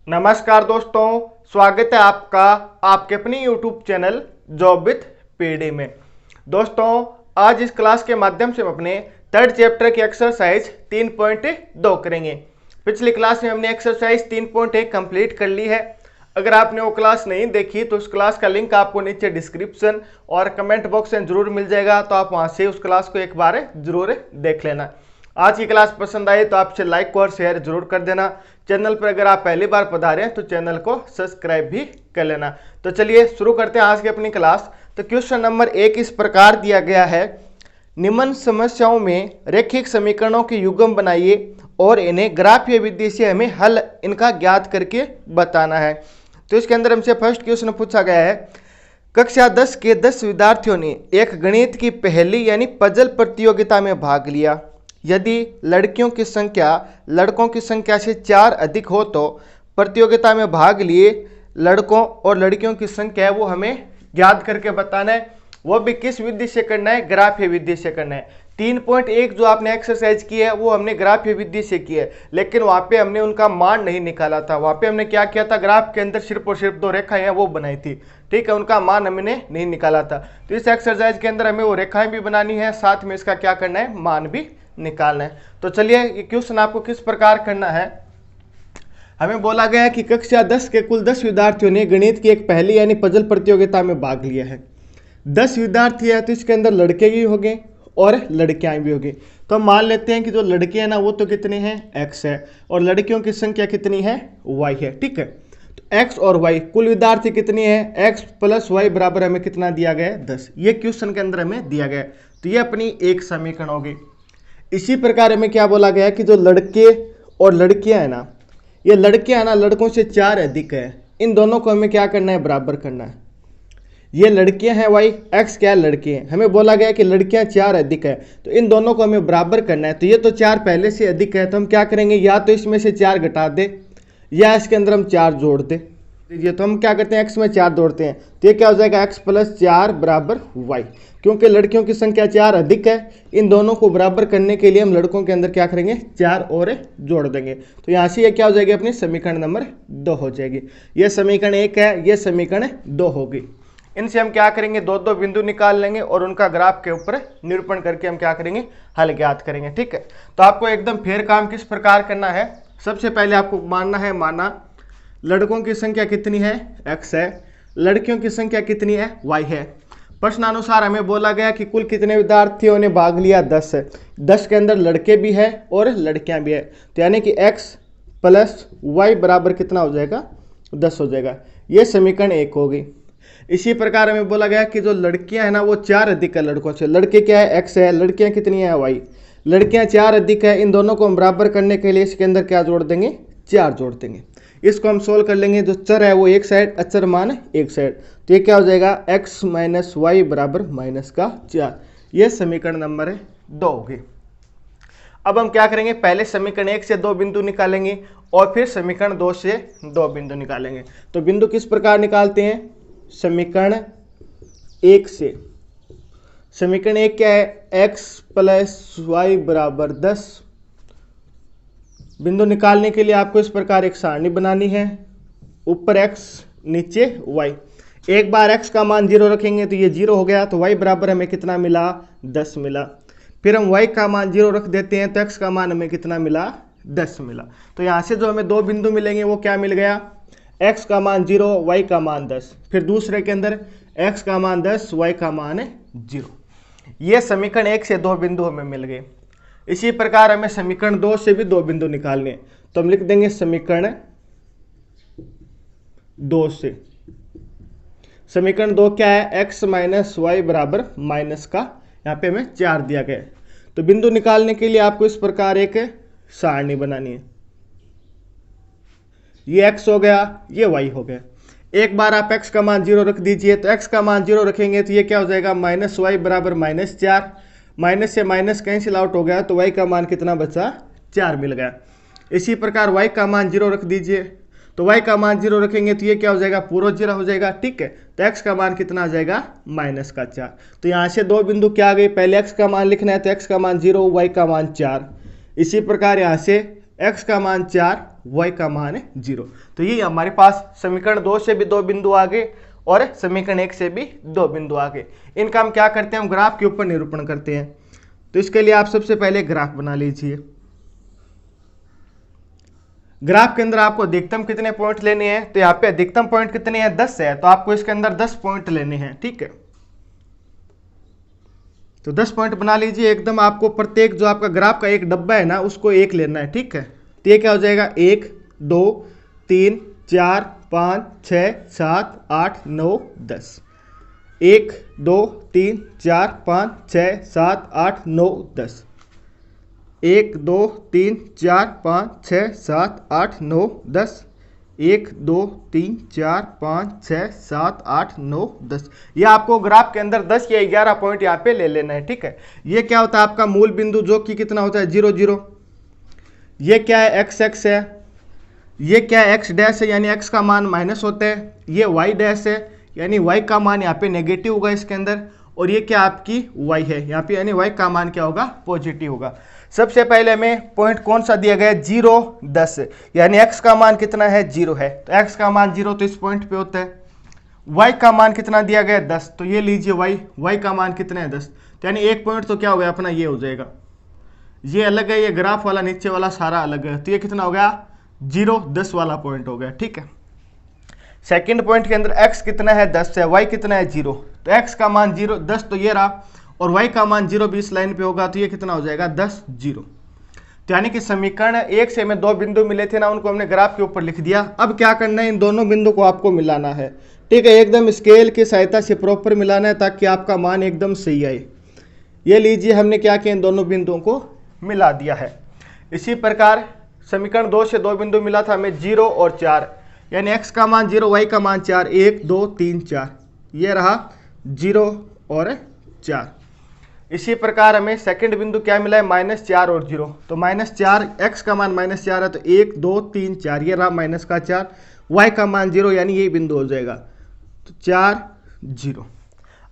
नमस्कार दोस्तों, स्वागत है आपका आपके अपनी YouTube channel job with PD में। दोस्तों, आज इस क्लास के माध्यम से हम अपने थर्ड चैप्टर की एक्सरसाइज 3.2 करेंगे। पिछली क्लास में हमने एक्सरसाइज 3.1 कंप्लीट कर ली है। अगर आपने वो क्लास नहीं देखी तो उस क्लास का लिंक आपको नीचे डिस्क्रिप्शन और कमेंट बॉक्स में जरूर मिल जाएगा, तो आप वहां से उस क्लास को एक बार जरूर देख लेना। आज की क्लास पसंद आई तो आपसे लाइक और शेयर जरूर कर देना। चैनल पर अगर आप पहली बार पधारे हैं तो चैनल को सब्सक्राइब भी कर लेना। तो चलिए शुरू करते हैं आज की अपनी क्लास। तो क्वेश्चन नंबर 1 इस प्रकार दिया गया है, निम्न समस्याओं में रैखिक समीकरणों के युग्म बनाइए और इन्हें ग्राफीय विधि से हमें हल इनका ज्ञात करके बताना है। तो इसके अंदर हमसे फर्स्ट क्वेश्चन पूछा गया है, कक्षा 10 के 10 विद्यार्थियों ने एक गणित की पहेली यानी पजल प्रतियोगिता में भाग लिया। यदि लड़कियों की संख्या लड़कों की संख्या से 4 अधिक हो तो प्रतियोगिता में भाग लिए लड़कों और लड़कियों की संख्या है वो हमें याद करके बताना है। वो भी किस विधि से करना है? ग्राफीय विधि से करना है। 3.1 जो आपने एक्सरसाइज की है वो हमने ग्राफीय विधि से की है, लेकिन वहाँ पे हमने उनका मान नहीं निकाला था। वहाँ पे हमने क्या किया था, ग्राफ के अंदर सिर्फ और सिर्फ 2 रेखाएं हैं वो बनाई थी, ठीक है, उनका मान हमने नहीं निकाला था। तो इस एक्सरसाइज के अंदर हमें वो रेखाएं भी बनानी है, साथ में इसका क्या करना है, मान भी निकालना है। तो चलिए ये क्वेश्चन आपको किस प्रकार करना है। हमें बोला गया है कि कक्षा 10 के कुल 10 विद्यार्थियों ने गणित की एक पहेली यानी पजल प्रतियोगिता में भाग लिया है। 10 विद्यार्थी है तो इसके अंदर लड़के भी होंगे और लड़कियां भी होंगी। तो हम मान लेते हैं कि जो लड़के हैं ना वो तो कितने हैं, x है, और लड़कियों की संख्या कितनी है, y है, ठीक है। तो x और y कुल विद्यार्थी कितनी है, x प्लस y बराबर हमें कितना दिया गया है, 10। ये क्वेश्चन के अंदर हमें दिया गया है। तो ये अपनी एक समीकरण होगी। इसी प्रकार हमें क्या बोला गया है कि जो लड़के और लड़कियां है ना, ये लड़कियां है ना लड़कों से 4 अधिक है, इन दोनों को हमें क्या करना है, बराबर करना है। ये लड़कियां हैं y, x क्या है, लड़के हैं। हमें बोला गया कि लड़कियां 4 अधिक है, तो इन दोनों को हमें बराबर करना है। तो ये तो 4 पहले से अधिक है, तो हम क्या करेंगे, या तो इसमें से 4 घटा दे या इसके अंदर हम 4 जोड़ दे। तो हम क्या करते हैं, x में 4 जोड़ते हैं, तो ये क्या हो जाएगा, x प्लस 4 बराबर y। क्योंकि लड़कियों की संख्या 4 अधिक है, इन दोनों को बराबर करने के लिए हम लड़कों के अंदर क्या करेंगे, 4 और जोड़ देंगे। तो यहाँ से ये क्या हो जाएगी, अपनी समीकरण नंबर 2 हो जाएगी। ये समीकरण 1 है, ये समीकरण 2 होगी। इनसे हम क्या करेंगे, 2 बिंदु निकाल लेंगे और उनका ग्राफ के ऊपर निरूपण करके हम क्या करेंगे, हल ज्ञात करेंगे, ठीक है। तो आपको एकदम फेर काम किस प्रकार करना है, सबसे पहले आपको मानना है, माना लड़कों की संख्या कितनी है, x है, लड़कियों की संख्या कितनी है, y है। प्रश्नानुसार हमें बोला गया कि कुल कितने विद्यार्थियों ने भाग लिया, 10 है। 10 के अंदर लड़के भी है और लड़कियां भी है, तो यानी कि x प्लस y बराबर कितना हो जाएगा, 10 हो जाएगा। ये समीकरण 1 होगी। इसी प्रकार हमें बोला गया कि जो लड़कियां हैं ना वो 4 अधिक है लड़कों से। लड़के क्या है, x है, लड़कियां कितनी है, y। लड़कियां 4 अधिक है, इन दोनों को हम बराबर करने के लिए इसके अंदर क्या जोड़ देंगे, 4 जोड़ देंगे। इसको हम सोल्व कर लेंगे, जो चर है वो एक साइड, अचर मान एक साइड, तो ये क्या हो जाएगा, x माइनस वाई बराबर माइनस का 4। ये समीकरण नंबर 2 होगी। अब हम क्या करेंगे, पहले समीकरण 1 से 2 बिंदु निकालेंगे और फिर समीकरण 2 से 2 बिंदु निकालेंगे। तो बिंदु किस प्रकार निकालते हैं, समीकरण 1 से, समीकरण 1 क्या है, x प्लस वाई बराबर 10। बिंदु निकालने के लिए आपको इस प्रकार एक सारणी बनानी है, ऊपर x नीचे y। एक बार x का मान 0 रखेंगे तो ये 0 हो गया, तो y बराबर हमें कितना मिला, 10 मिला। फिर हम y का मान 0 रख देते हैं तो x का मान हमें कितना मिला, 10 मिला। तो यहाँ से जो हमें 2 बिंदु मिलेंगे वो क्या मिल गया, x का मान 0, y का मान 10। फिर दूसरे के अंदर x का मान 10, y का मान 0। ये समीकरण 1 से 2 बिंदु हमें मिल गए। इसी प्रकार हमें समीकरण 2 से भी 2 बिंदु निकालने हैं, तो हम लिख देंगे समीकरण 2 से। समीकरण 2 क्या है, x माइनस वाई बराबर माइनस का, यहाँ पे हमें 4 दिया गया है। तो बिंदु निकालने के लिए आपको इस प्रकार एक सारणी बनानी है, ये x हो गया, ये y हो गया। एक बार आप x का मान 0 रख दीजिए, तो x का मान 0 रखेंगे तो ये क्या हो जाएगा, माइनस वाई बराबर माइनस 4। माइनस से माइनस कैंसिल आउट हो गया, तो y का मान कितना बचा, 4 मिल गया। इसी प्रकार y का मान 0 रख दीजिए, तो y का मान 0 रखेंगे तो ये क्या हो जाएगा, पूरा 0 हो जाएगा, ठीक है। तो x का मान कितना आ जाएगा, माइनस का 4। तो यहाँ से 2 बिंदु क्या आ गए, पहले x का मान लिखना है तो x का मान 0, y का मान 4। इसी प्रकार यहाँ से x का मान 4, y का मान है 0। तो ये हमारे पास समीकरण 2 से भी 2 बिंदु आ गए और समीकरण 1 से भी 2 बिंदु आ गए। इनका हम क्या करते हैं, हम ग्राफ के ऊपर निरूपण करते हैं। तो इसके लिए आप सबसे पहले ग्राफ बना लीजिए। ग्राफ के अंदर आपको अधिकतम कितने पॉइंट लेने हैं, तो यहाँ पे अधिकतम पॉइंट कितने हैं, 10 है, तो आपको इसके अंदर 10 पॉइंट लेने हैं। ठीक है, तो 10 पॉइंट बना लीजिए एकदम। आपको प्रत्येक जो आपका ग्राफ का एक डब्बा है ना, उसको एक लेना है। ठीक है, तो ये क्या हो जाएगा, 1 2 3 4 5 6 7 8 9 10। 1 2 3 4 5 6 7 8 9 10। 1 2 3 4 5 6 7 8 9 10। 1 2 3 4 5 6 7 8 9 10। ये आपको ग्राफ के अंदर 10 या 11 पॉइंट यहाँ पे ले लेना है। ठीक है, ये क्या होता है आपका मूल बिंदु, जो कि कितना होता है 0 0। ये क्या है, एक्स एक्स है। ये क्या है, एक्स डैश है, यानी एक्स का मान माइनस होता है। ये वाई डैश है, यानी वाई का मान यहाँ पे नेगेटिव होगा इसके अंदर। और ये क्या आपकी वाई है यहाँ पे, यानी वाई का मान क्या होगा, पॉजिटिव होगा। सबसे पहले हमें पॉइंट कौन सा दिया गया है, 0 10, यानी x का मान कितना है, 0 है, तो x का मान 0 तो इस पॉइंट पे होता है। y का मान कितना दिया गया है, 10, तो ये लीजिए y का मान कितना है, 10, तो यानी एक पॉइंट तो क्या हो गया अपना, ये हो जाएगा। ये अलग है, ये ग्राफ वाला नीचे वाला सारा अलग है, तो ये कितना हो गया, 0 10 वाला पॉइंट हो गया। ठीक है, सेकेंड पॉइंट के अंदर x कितना है, 10 है, y कितना है, 0, तो x का मान 0 10 तो ये रहा, और y का मान 0 20 लाइन पे होगा, तो ये कितना हो जाएगा, 10 0। तो यानी कि समीकरण 1 से हमें 2 बिंदु मिले थे ना, उनको हमने ग्राफ के ऊपर लिख दिया। अब क्या करना है, इन दोनों बिंदु को आपको मिलाना है। ठीक है, एकदम स्केल की सहायता से प्रॉपर मिलाना है, ताकि आपका मान एकदम सही आए। ये लीजिए, हमने क्या किया, इन दोनों बिंदुओं को मिला दिया है। इसी प्रकार समीकरण 2 से 2 बिंदु मिला था हमें, 0 और 4, यानी x का मान 0, y का मान 4, 1 2 3 4, ये रहा 0 और 4। इसी प्रकार हमें सेकंड बिंदु क्या मिला है, -4 और 0, तो -4, x का मान -4 है, तो 1 2 3 4, ये रहा माइनस का 4, y का मान 0, यानी ये बिंदु हो जाएगा, तो 4 0।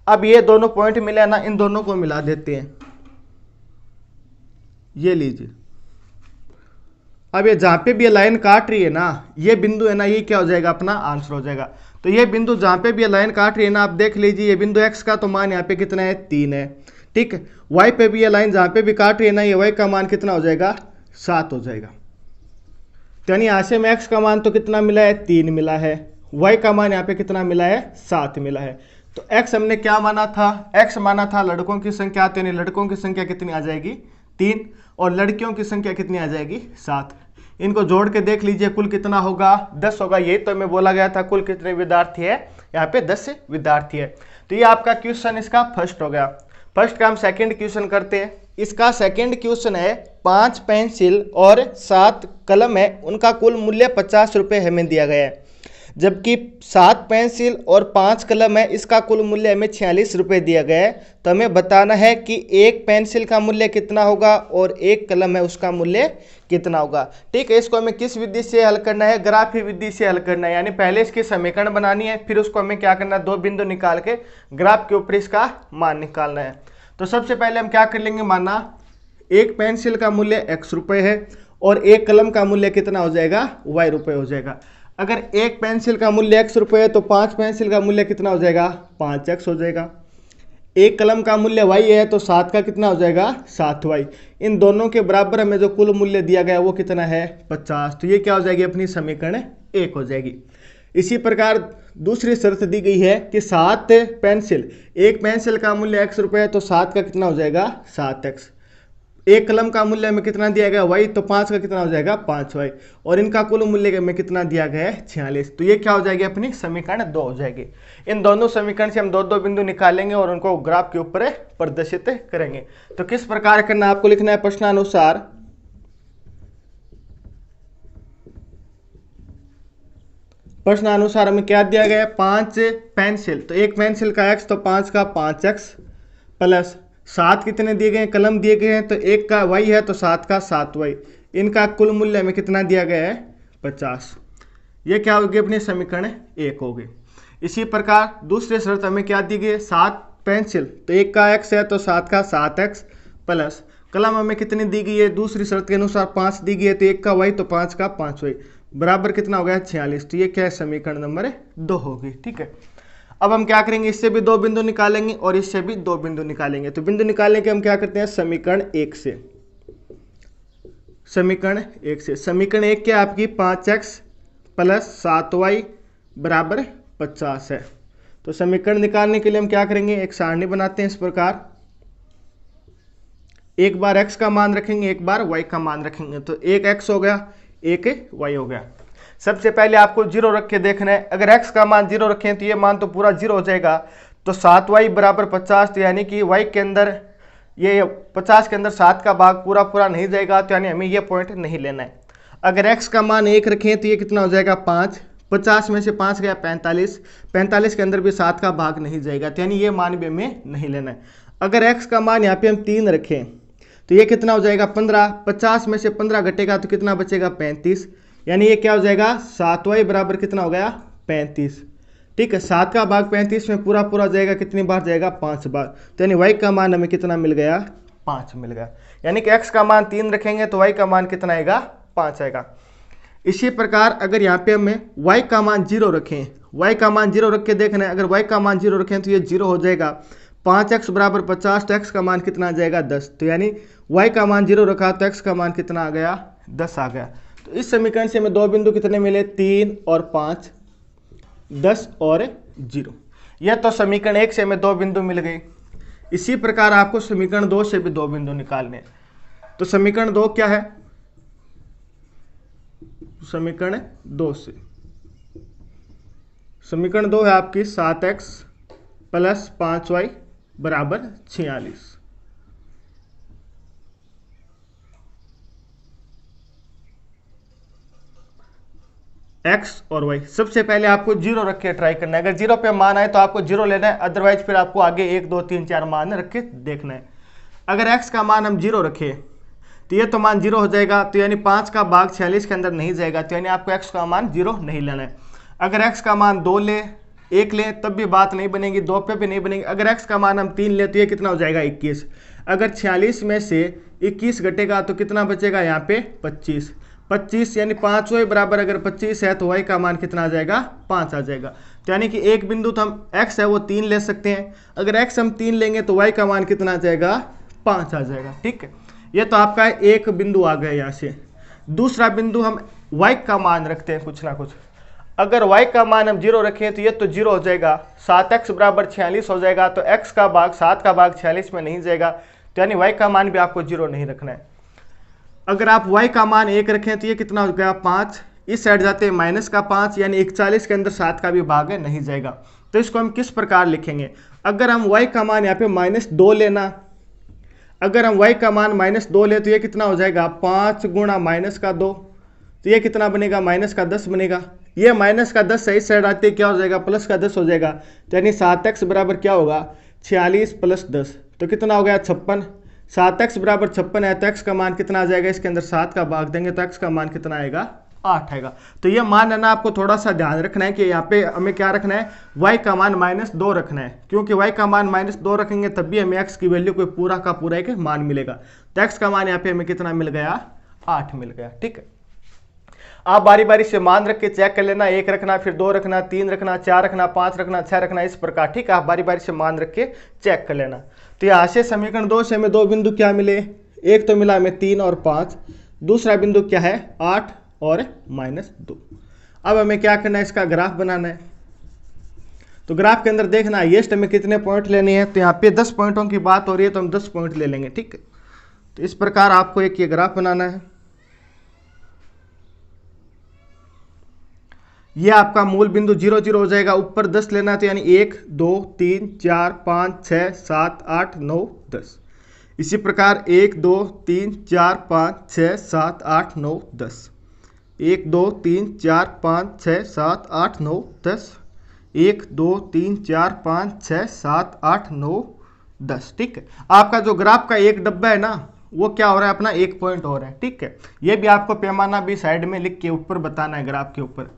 अब ये दोनों पॉइंट मिले ना, इन दोनों को मिला देते हैं। ये लीजिए, अब ये जहाँ पे भी ये लाइन काट रही है ना, ये बिंदु है ना, ये क्या हो जाएगा, अपना आंसर हो जाएगा। तो ये बिंदु जहाँ पे भी ये लाइन काट रही है ना, आप देख लीजिए, ये बिंदु x का तो मान यहाँ पे कितना है, 3 है। ठीक है, y पे भी ये लाइन जहाँ पे भी काट रही है ना, ये y का मान कितना हो जाएगा, 7 हो जाएगा। तो यानी यहाँ से में x का मान तो कितना मिला है, 3 मिला है, y का मान यहाँ पे कितना मिला है, 7 मिला है। तो x हमने क्या माना था, x माना था लड़कों की संख्या, तो यानी लड़कों की संख्या कितनी आ जाएगी, 3, और लड़कियों की संख्या कितनी आ जाएगी, 7। इनको जोड़ के देख लीजिए, कुल कितना होगा, 10 होगा। यही तो हमें बोला गया था, कुल कितने विद्यार्थी है, यहाँ पे 10 विद्यार्थी है। तो ये आपका क्वेश्चन इसका फर्स्ट हो गया। फर्स्ट का हम सेकंड क्वेश्चन करते हैं। इसका सेकंड क्वेश्चन है, 5 पेंसिल और 7 कलम है, उनका कुल मूल्य 50 रुपये हमें दिया गया है। जबकि 7 पेंसिल और 5 कलम है, इसका कुल मूल्य हमें 46 रुपये दिया गया है। तो हमें बताना है कि एक पेंसिल का मूल्य कितना होगा और एक कलम है उसका मूल्य कितना होगा। ठीक है, इसको हमें किस विधि से हल करना है, ग्राफी विधि से हल करना है। यानी पहले इसकी समीकरण बनानी है, फिर उसको हमें क्या करना है, 2 बिंदु निकाल के ग्राफ के ऊपर इसका मान निकालना है। तो सबसे पहले हम क्या कर लेंगे, माना एक पेंसिल का मूल्य x रुपये है और एक कलम का मूल्य कितना हो जाएगा, y रुपये हो जाएगा। अगर एक पेंसिल का मूल्य x रुपये है तो 5 पेंसिल का मूल्य कितना हो जाएगा, 5x हो जाएगा। एक कलम का मूल्य y है तो 7 का कितना हो जाएगा, 7y। इन दोनों के बराबर हमें जो कुल मूल्य दिया गया है वो कितना है, 50। तो ये क्या हो जाएगी, अपनी समीकरण 1 हो जाएगी। इसी प्रकार दूसरी शर्त दी गई है कि 7 पेंसिल, एक पेंसिल का मूल्य x रुपये है तो 7 का कितना हो जाएगा, 7x। एक कलम का मूल्य हमें कितना दिया गया y, तो 5 का कितना हो जाएगा, 5y। और इनका कुल मूल्य हमें कितना दिया गया है, 46। तो ये क्या हो जाएगी, अपनी समीकरण 2 हो जाएगी। इन दोनों समीकरण से हम 2 2 बिंदु निकालेंगे और उनको ग्राफ के ऊपर प्रदर्शित करेंगे। तो किस प्रकार करना, आपको लिखना है प्रश्नानुसार हमें क्या दिया गया है, 5 पेंसिल, तो एक पेंसिल का x तो 5 का 5x प्लस 7 कितने दिए गए हैं, कलम दिए गए हैं, तो एक का y है तो 7 का 7y। इनका कुल मूल्य हमें कितना दिया गया है, 50। ये क्या होगी, अपनी समीकरण 1 होगी। इसी प्रकार दूसरी शर्त हमें क्या दी गई है, 7 पेंसिल, तो एक का x है तो 7 का 7x प्लस कलम हमें कितनी दी गई है, दूसरी शर्त के अनुसार 5 दी गई है, तो 1 का y तो 5 का 5y बराबर कितना हो गया 46। तो ये क्या है, समीकरण नंबर 2 होगी। ठीक है, अब हम क्या करेंगे, इससे भी 2 बिंदु निकालेंगे और इससे भी 2 बिंदु निकालेंगे। तो बिंदु निकालने के हम क्या करते हैं, समीकरण 1 से। समीकरण 1 से, समीकरण 1 क्या आपकी 5x प्लस 7y बराबर 50 है। तो समीकरण निकालने के लिए हम क्या करेंगे, एक सारणी बनाते हैं इस प्रकार, एक बार x का मान रखेंगे, एक बार y का मान रखेंगे। तो एक x हो गया, एक y हो गया। सबसे पहले आपको 0 रख के देखना है। अगर x का मान 0 रखें तो ये मान तो पूरा 0 हो जाएगा। तो 7y बराबर 50, तो यानी कि y के अंदर ये 50 के अंदर 7 का भाग पूरा पूरा नहीं जाएगा, तो यानी हमें ये पॉइंट नहीं लेना है। अगर x का मान 1 रखें तो ये कितना हो जाएगा 5, 50 में से 5 गया 45, 45 के अंदर भी 7 का भाग नहीं जाएगा, तो यानी ये मान भी हमें नहीं लेना है। अगर x का मान यहाँ पे हम 3 रखें तो ये कितना हो जाएगा 15, 50 में से 15 घटेगा तो कितना बचेगा 35, यानी ये क्या हो जाएगा 7y बराबर कितना हो गया 35। ठीक है, 7 का भाग 35 में पूरा पूरा जाएगा, कितनी बार जाएगा 5 बार, तो यानी y का मान हमें कितना मिल गया 5 मिल गया। यानी कि x का मान 3 रखेंगे तो y का मान कितना आएगा 5 आएगा। इसी प्रकार अगर यहाँ पे हमें y का मान 0 रखें, y का मान 0 रख के देखना है, अगर y का मान 0 रखें तो ये 0 हो जाएगा। 5x बराबर 50, तो x का मान कितना आ जाएगा 10, तो यानी y का मान 0 रखा तो x का मान कितना आ गया 10 आ गया। तो इस समीकरण से हमें 2 बिंदु कितने मिले, 3 और 5, 10 और 0। यह तो समीकरण 1 से हमें 2 बिंदु मिल गए। इसी प्रकार आपको समीकरण 2 से भी 2 बिंदु निकालने हैं। तो समीकरण 2 क्या है, समीकरण 2 से, समीकरण 2 है आपकी 7x प्लस 5y बराबर 46। x और y, सबसे पहले आपको 0 रख के ट्राई करना है। अगर 0 पे मान आए तो आपको 0 लेना है, अदरवाइज फिर आपको आगे 1 2 3 4 मान रख के देखना है। अगर x का मान हम 0 रखें तो ये तो मान 0 हो जाएगा, तो यानी 5 का भाग 46 के अंदर नहीं जाएगा, तो यानी आपको x का मान 0 नहीं लेना है। अगर x का मान 2 ले, 1 ले तब भी बात नहीं बनेगी, 2 पे भी नहीं बनेगी। अगर x का मान हम 3 ले तो ये कितना हो जाएगा 21। अगर 46 में से 21 घटेगा तो कितना बचेगा यहाँ पे 25, 25 यानी 5y बराबर अगर 25 है तो y का मान कितना आ जाएगा 5 आ जाएगा। तो यानी कि एक बिंदु तो हम x है वो 3 ले सकते हैं, अगर x हम 3 लेंगे तो y का मान कितना आ जाएगा 5 आ जाएगा। ठीक है, ये तो आपका एक बिंदु आ गया यहाँ से। दूसरा बिंदु हम y का मान रखते हैं कुछ ना कुछ। अगर y का मान हम 0 रखें तो ये तो 0 हो जाएगा, 7x बराबर 46 हो जाएगा, तो x का भाग 7 का भाग 46 में नहीं जाएगा, तो यानी y का मान भी आपको 0 नहीं रखना है। अगर आप y का मान 1 रखें तो ये कितना हो गया 5, इस साइड जाते हैं माइनस का 5, यानी 41 के अंदर 7 का भी भाग है नहीं जाएगा। तो इसको हम किस प्रकार लिखेंगे, अगर हम y का मान यहाँ पे -2 लेना, अगर हम y का मान -2 ले तो ये कितना हो जाएगा 5 गुणा -2, तो ये कितना बनेगा -10 बनेगा। ये -10 सही साइड आते हैं क्या हो जाएगा +10 हो जाएगा, तो यानी 7x बराबर क्या होगा 46 + 10, तो कितना हो गया 56। 7x बराबर 56 है तो x का मान कितना आ जाएगा, इसके अंदर 7 का भाग देंगे तो x का मान कितना आएगा 8 आएगा। तो ये मान है ना, आपको थोड़ा सा ध्यान रखना है कि यहाँ पे हमें क्या रखना है, y का मान -2 रखना है, क्योंकि y का मान -2 रखेंगे तब भी हमें x की वैल्यू कोई पूरा का पूरा एक मान मिलेगा। तो x का मान यहाँ पे हमें कितना मिल गया 8 मिल गया। ठीक है, आप बारी बारी से मान रख के चेक कर लेना, 1 रखना, फिर 2 रखना, 3 रखना, 4 रखना, 5 रखना, 6 रखना, इस प्रकार। ठीक है, आप बारी बारी से मान रख के चेक कर लेना। तो यहाँ से समीकरण 2 से हमें 2 बिंदु क्या मिले, एक तो मिला हमें 3 और 5, दूसरा बिंदु क्या है 8 और -2। अब हमें क्या करना है, इसका ग्राफ बनाना है। तो ग्राफ के अंदर देखना हाईएस्ट हमें कितने पॉइंट लेने हैं, तो यहाँ पे 10 पॉइंटों की बात हो रही है तो हम 10 पॉइंट ले लेंगे। ठीक है, तो इस प्रकार आपको एक ये ग्राफ बनाना है। ये आपका मूल बिंदु 0 0 हो जाएगा, ऊपर 10 लेना है तो यानी 1 2 3 4 5 6 7 8 9 10। इसी प्रकार 1 2 3 4 5 6 7 8 9 10, 1 2 3 4 5 6 7 8 9 10, 1 2 3 4 5 6 7 8 9 10। ठीक है, आपका जो ग्राफ का एक डब्बा है ना वो क्या हो रहा है, अपना 1 पॉइंट हो रहा है। ठीक है, ये भी आपको पैमाना भी साइड में लिख के ऊपर बताना है ग्राफ के ऊपर।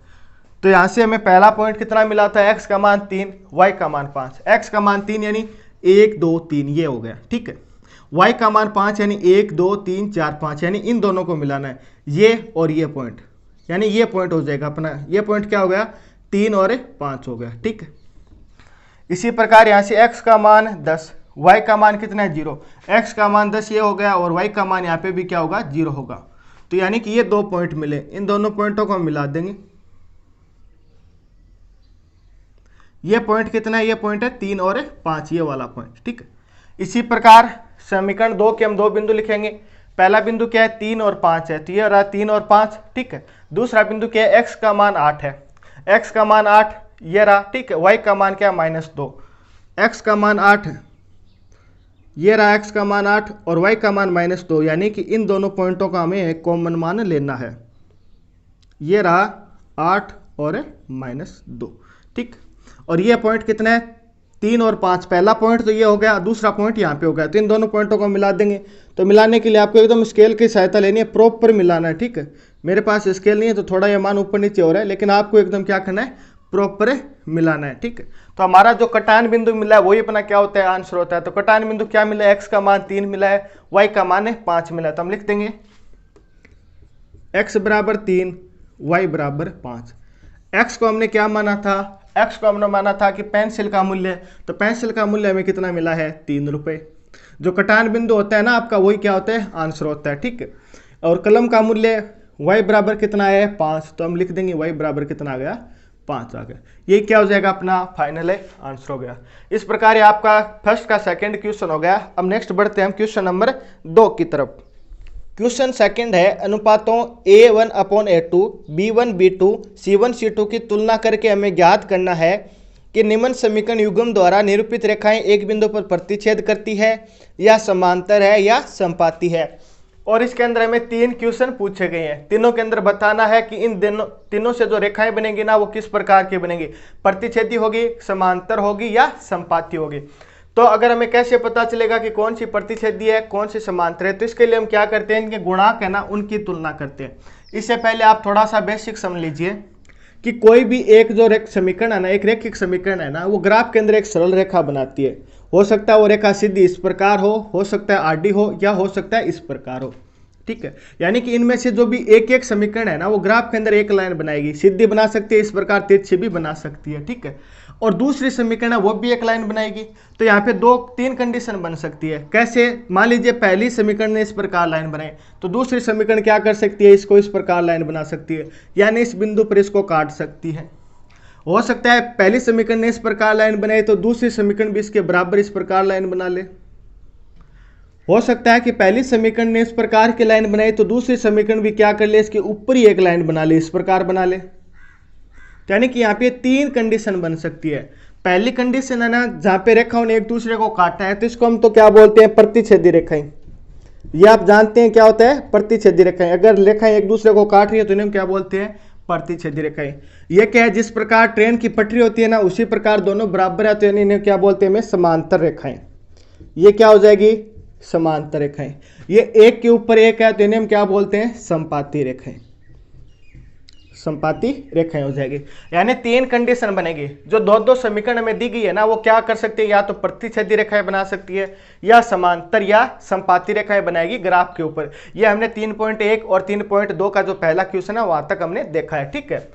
तो यहाँ से हमें पहला पॉइंट कितना मिला था, x का मान 3, y का मान 5। x का मान 3 यानी 1 2 3 ये हो गया। ठीक है, y का मान 5 यानी 1 2 3 4 5 यानी इन दोनों को मिलाना है, ये और ये पॉइंट, यानी ये पॉइंट हो जाएगा अपना, ये पॉइंट क्या हो गया 3 और 5 हो गया। ठीक है, इसी प्रकार यहाँ से x का मान 10, y का मान कितना है 0, x का मान 10 ये हो गया और y का मान यहाँ पे भी क्या होगा 0 होगा। तो यानी कि ये 2 पॉइंट मिले, इन दोनों पॉइंटों को हम मिला देंगे। ये पॉइंट कितना है, ये पॉइंट है 3 और 5, ये वाला पॉइंट। ठीक है, इसी प्रकार समीकरण 2 के हम 2 बिंदु लिखेंगे। पहला बिंदु क्या है 3 और 5 है, तो ये रहा 3 और 5। ठीक है, दूसरा बिंदु क्या है x का मान 8 है, x का मान 8 ये रहा। ठीक है, y का मान क्या है -2, x का मान 8 ये रहा, x का मान 8 और y का मान -2, यानी कि इन दोनों पॉइंटों का हमें कॉमन मान लेना है। ये रहा 8 और -2। ठीक, और ये पॉइंट कितना है 3 और 5, पहला पॉइंट तो ये हो गया, दूसरा पॉइंट यहाँ पे हो गया, तो इन दोनों पॉइंटों को मिला देंगे। तो मिलाने के लिए आपको एकदम स्केल की सहायता लेनी है, प्रॉपर मिलाना है। ठीक है, मेरे पास स्केल नहीं है तो थोड़ा ये मान ऊपर नीचे हो रहा है, लेकिन आपको एकदम क्या करना है प्रॉपर मिलाना है। ठीक है, तो हमारा जो कटान बिंदु मिला है वही अपना क्या होता है आंसर होता है। तो कटान बिंदु क्या मिला है, x का मान 3 मिला है, y का मान है 5 मिला है। तो हम लिख देंगे x बराबर 3 y बराबर 5। x को हमने क्या माना था, x को हमने माना था कि पेंसिल का मूल्य, तो पेंसिल का मूल्य हमें कितना मिला है 3 रुपये। जो कटान बिंदु होता है ना आपका वही क्या होता है आंसर होता है। ठीक है, और कलम का मूल्य y बराबर कितना है 5, तो हम लिख देंगे y बराबर कितना आ गया 5 आ गया। ये क्या हो जाएगा अपना फाइनल आंसर हो गया। इस प्रकार ये आपका फर्स्ट का सेकंड क्वेश्चन हो गया। अब नेक्स्ट बढ़ते हैं हम क्वेश्चन नंबर 2 की तरफ। क्वेश्चन सेकंड है, अनुपातों A1/A2, B1/B2, C1/C2 की तुलना करके हमें ज्ञात करना है कि निम्न समीकरण युग्म द्वारा निरूपित रेखाएं एक बिंदु पर प्रतिच्छेद करती है या समांतर है या संपाती है। और इसके अंदर हमें 3 क्वेश्चन पूछे गए हैं, तीनों के अंदर बताना है कि इन तीनों से जो रेखाएं बनेंगी ना वो किस प्रकार की बनेंगी, प्रतिच्छेदी होगी, समांतर होगी या संपाती होगी। तो अगर हमें कैसे पता चलेगा कि कौन सी प्रतिच्छेदी है कौन सी समांतर है, तो इसके लिए हम क्या करते हैं, इनके गुणांक है ना उनकी तुलना करते हैं। इससे पहले आप थोड़ा सा बेसिक समझ लीजिए कि कोई भी एक जो समीकरण है ना, एक रैखिक समीकरण है ना, वो ग्राफ के अंदर एक सरल रेखा बनाती है। हो सकता है वो रेखा सीधी इस प्रकार हो सकता है आडी हो, या हो सकता है इस प्रकार हो। ठीक है, यानी कि इनमें से जो भी एक एक समीकरण है ना वो ग्राफ के अंदर एक लाइन बनाएगी, सीधी बना सकती है, इस प्रकार तिरछी भी बना सकती है। ठीक है, और दूसरी समीकरण है वो भी एक लाइन बनाएगी। तो यहाँ पे 2-3 कंडीशन बन सकती है। कैसे, मान लीजिए पहली समीकरण ने इस प्रकार लाइन बनाई, तो दूसरी समीकरण क्या कर सकती है, इसको इस प्रकार लाइन बना सकती है, यानी इस बिंदु पर इसको काट सकती है। हो सकता है पहली समीकरण ने इस प्रकार लाइन बनाई तो दूसरी समीकरण भी इसके बराबर इस प्रकार लाइन बना ले। हो सकता है कि पहली समीकरण ने इस प्रकार की लाइन बनाई तो दूसरी समीकरण भी क्या कर ले, इसके ऊपर ही एक लाइन बना ले, इस प्रकार बना ले। यानी कि यहाँ पे 3 कंडीशन बन सकती है। पहली कंडीशन है ना जहाँ पे रेखाओं ने एक दूसरे को काटा है, तो इसको हम तो क्या बोलते हैं प्रतिच्छेदी रेखाएं। ये आप जानते हैं क्या होता है प्रतिच्छेदी रेखाएं। अगर रेखाएं एक दूसरे को काट रही है तो इन्हें क्या बोलते हैं प्रतिच्छेदी रेखाएं। ये क्या है, जिस प्रकार ट्रेन की पटरी होती है ना उसी प्रकार दोनों बराबर है, तो इन्हें क्या बोलते हैं समांतर रेखाएं। ये क्या हो जाएगी समांतर रेखाएं। ये एक के ऊपर एक है तो इन्हें हम क्या बोलते हैं संपाती रेखाएं, संपाती रेखाएं हो जाएगी। यानी 3 कंडीशन बनेगी। जो दो समीकरण में दी गई है ना वो क्या कर सकती है, या तो प्रतिच्छेदी रेखाएं बना सकती है या समांतर या संपाती रेखाएं बनाएगी ग्राफ के ऊपर। ये हमने 3.1 और 3.2 का जो पहला क्वेश्चन है वहां तक हमने देखा है। ठीक है,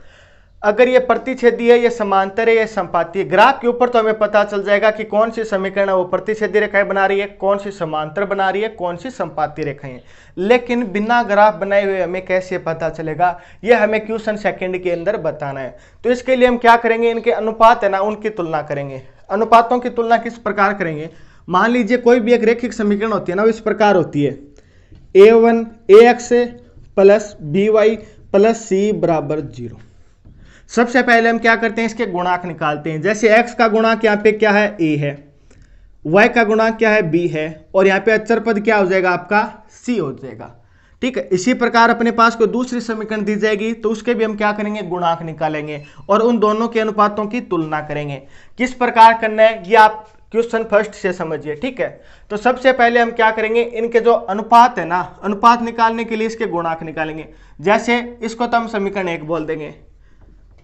अगर ये प्रतिच्छेदी है, ये समांतर है, ये संपाती है, ग्राफ के ऊपर तो हमें पता चल जाएगा कि कौन सी समीकरण है वो प्रतिच्छेदी रेखाएं बना रही है, कौन सी समांतर बना रही है, कौन सी संपाती रेखाएं हैं। लेकिन बिना ग्राफ बनाए हुए हमें कैसे पता चलेगा, ये हमें क्वेश्चन सेकंड के अंदर बताना है। तो इसके लिए हम क्या करेंगे, इनके अनुपात है ना उनकी तुलना करेंगे। अनुपातों की तुलना किस प्रकार करेंगे, मान लीजिए कोई भी एक रैखिक समीकरण होती है ना वो इस प्रकार होती है, a1 ax plus by plus c बराबर 0। सबसे पहले हम क्या करते हैं, इसके गुणांक निकालते हैं। जैसे x का गुणांक यहाँ पे क्या है a है, y का गुणांक क्या है b है, और यहाँ पे अचर पद क्या हो जाएगा आपका c हो जाएगा। ठीक है, इसी प्रकार अपने पास कोई दूसरी समीकरण दी जाएगी तो उसके भी हम क्या करेंगे गुणांक निकालेंगे और उन दोनों के अनुपातों की तुलना करेंगे। किस प्रकार करना है ये आप क्वेश्चन फर्स्ट से समझिए। ठीक है, तो सबसे पहले हम क्या करेंगे, इनके जो अनुपात है ना अनुपात निकालने के लिए इसके गुणांक निकालेंगे। जैसे इसको तो हम समीकरण 1 बोल देंगे,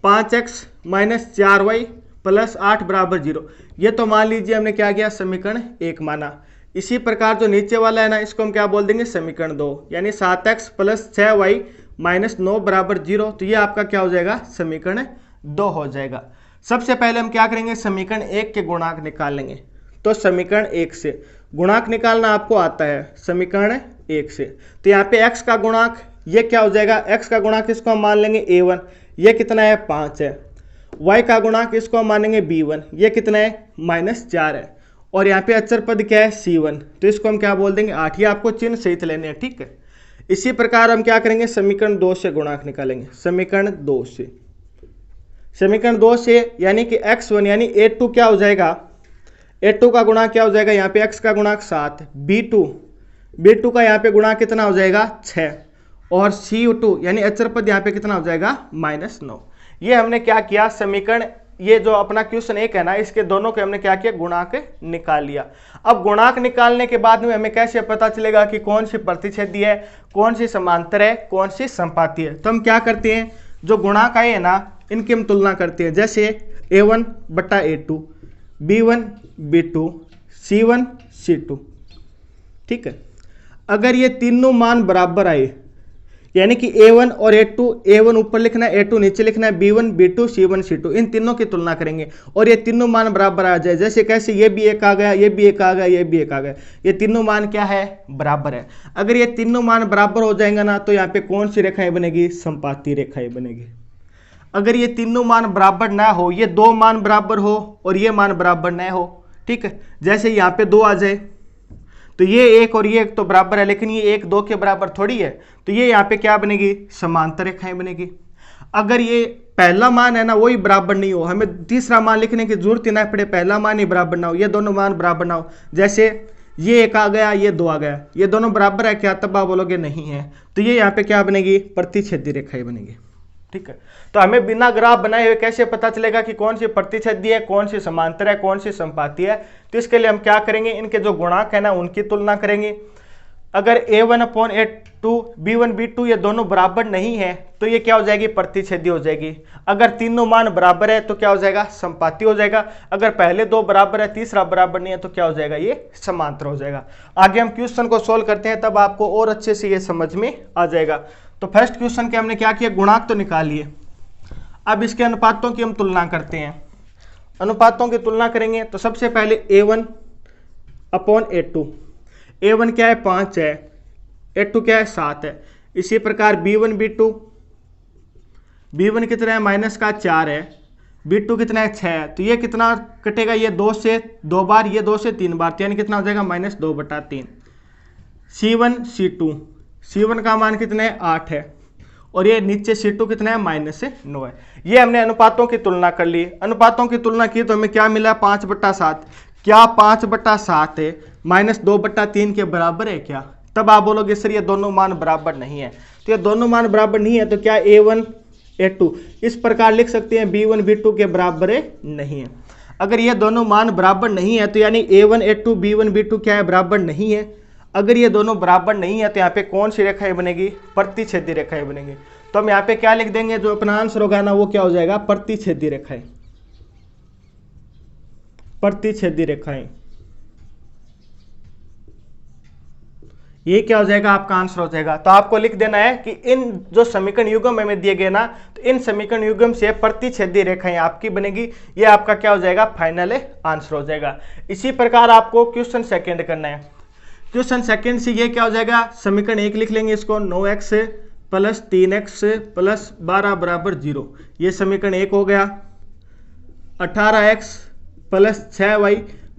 5x माइनस 4y प्लस 8 बराबर 0। ये तो मान लीजिए हमने क्या किया समीकरण 1 माना। इसी प्रकार जो नीचे वाला है ना, इसको हम क्या बोल देंगे, समीकरण 2, यानी 7x प्लस 6y माइनस 9 बराबर 0। तो ये आपका क्या हो जाएगा, समीकरण 2 हो जाएगा। सबसे पहले हम क्या करेंगे, समीकरण 1 के गुणांक निकालेंगे। तो समीकरण 1 से गुणांक निकालना आपको आता है, समीकरण 1 से। तो यहाँ पे x का गुणांक ये क्या हो जाएगा, x का गुणांक इसको हम मान लेंगे a1, ये कितना है, 5 है। y का गुणांक इसको हम मानेंगे b1, ये कितना है, -4 है। और यहाँ पे अचर पद क्या है, c1, तो इसको हम क्या बोल देंगे, 8। ये आपको चिन्ह सहित लेने हैं, ठीक है। इसी प्रकार हम क्या करेंगे, समीकरण 2 से गुणांक निकालेंगे। समीकरण 2 से, समीकरण 2 से यानी कि x1 यानी a2 क्या हो जाएगा, a2 का गुणांक क्या हो जाएगा, यहाँ पे x का गुणांक 7, b2 का यहाँ पे गुणांक कितना हो जाएगा, 6, और c2 यानी अचर पद यहाँ पे कितना हो जाएगा, -9। ये हमने क्या किया, समीकरण ये जो अपना क्वेश्चन 1 है ना, इसके दोनों के हमने क्या किया, गुणांक निकाल लिया। अब गुणांक निकालने के बाद में हमें कैसे पता चलेगा कि कौन सी प्रतिच्छेदी है, कौन सी समांतर है, कौन सी संपाती है। तो हम क्या करते हैं, जो गुणांक आए हैं ना, इनकी हम तुलना करते हैं। जैसे a1 बटा a2, b1 b2, c1 c2, ठीक है। अगर ये तीनों मान बराबर आए, यानी कि a1 और a1 ऊपर लिखना है, a2 नीचे लिखना है, b1 b2 c1 c2, इन तीनों की तुलना करेंगे और ये तीनों मान बराबर आ जाए। जैसे कैसे, ये भी एक आ गया, ये भी एक आ गया, ये भी एक आ गया, ये तीनों मान क्या है, बराबर है। अगर ये तीनों मान बराबर हो जाएंगे ना, तो यहाँ पे कौन सी रेखाएं बनेगी, संपाती रेखाएं बनेगी। अगर ये तीनों मान बराबर ना हो, ये 2 मान बराबर हो और ये मान बराबर ना हो, ठीक है। जैसे यहाँ पे 2 आ जाए, तो ये 1 और ये 1 तो बराबर है, लेकिन ये 1 2 के बराबर थोड़ी है, तो ये यहाँ पे क्या बनेगी, समांतर रेखाएं बनेगी। अगर ये पहला मान है ना, वही बराबर नहीं हो, हमें तीसरा मान लिखने की जरूरत ही ना पड़े, पहला मान ही बराबर ना हो, ये दोनों मान बराबर ना हो। जैसे ये 1 आ गया, ये 2 आ गया, ये दोनों बराबर है क्या, तब आप बोलोगे नहीं है, तो ये यहाँ पे क्या बनेगी, प्रतिच्छेदी रेखाएं बनेगी, ठीक है। तो हमें बिना ग्राफ बनाए हुए कैसे पता चलेगा कि कौन सी प्रतिच्छेदी है, कौन सी समांतर है, कौन सी संपाती है। तो इसके लिए हम क्या करेंगे, इनके जो गुणांक है ना, उनकी तुलना करेंगे। अगर a1/a2 b1 b2 ये दोनों बराबर नहीं है, तो ये क्या हो जाएगी, प्रतिच्छेदी हो जाएगी। अगर तीनों मान बराबर है तो क्या हो जाएगा, संपाती हो जाएगा। अगर पहले 2 बराबर है, तीसरा बराबर नहीं है, तो क्या हो जाएगा, ये समांतर हो जाएगा। आगे हम क्वेश्चन को सोल्व करते हैं, तब आपको और अच्छे से ये समझ में आ जाएगा। तो फर्स्ट क्वेश्चन के हमने क्या किया, गुणांक तो निकाल लिए। अब इसके अनुपातों की हम तुलना करते हैं। अनुपातों की तुलना करेंगे तो सबसे पहले a1/a2, a1 क्या है, 5 है, a2 क्या है, 7 है। इसी प्रकार b1 b2, b1 कितना है, -4 है, b2 कितना है, 6 है। तो ये कितना कटेगा, ये 2 से 2 बार, ये 2 से 3 बार, तो यानी कितना हो जाएगा, -2/3। c1 c2, c1 का मान कितना है, 8 है, और ये नीचे c2 कितना है, -9 है। ये हमने अनुपातों की तुलना कर ली। अनुपातों की तुलना की तो हमें क्या मिला, 5/7। क्या 5/7 है -2/3 के बराबर है क्या? तब आप बोलोगे सर ये दोनों मान बराबर नहीं है। तो ये दोनों मान बराबर नहीं है तो क्या a1 a2 इस प्रकार लिख सकते हैं b1 b2 के बराबर है, नहीं है। अगर ये दोनों मान बराबर नहीं है तो यानी a1 a2 b1 b2 क्या है, बराबर नहीं है। अगर ये दोनों बराबर नहीं है तो यहाँ पे कौन सी रेखाएं बनेगी, प्रतिच्छेदी रेखाएं बनेगी। तो हम यहाँ पे क्या लिख देंगे, जो अपना आंसर होगा ना वो क्या हो जाएगा, प्रतिच्छेदी रेखाएं। प्रतिच्छेदी रेखाएं, ये क्या हो जाएगा, आपका आंसर हो जाएगा। तो आपको लिख देना है कि इन जो समीकरण युग्म हमें दिए गए ना, तो इन समीकरण युग्म से प्रतिच्छेदी रेखाएं आपकी बनेगी। ये आपका क्या हो जाएगा, फाइनल आंसर हो जाएगा। इसी प्रकार आपको क्वेश्चन सेकंड करना है। क्वेश्चन सेकंड से ये क्या हो जाएगा, समीकरण 1 लिख लेंगे इसको, 9x + 3x + 12 = 0। ये समीकरण 1 हो गया। 18x + 6y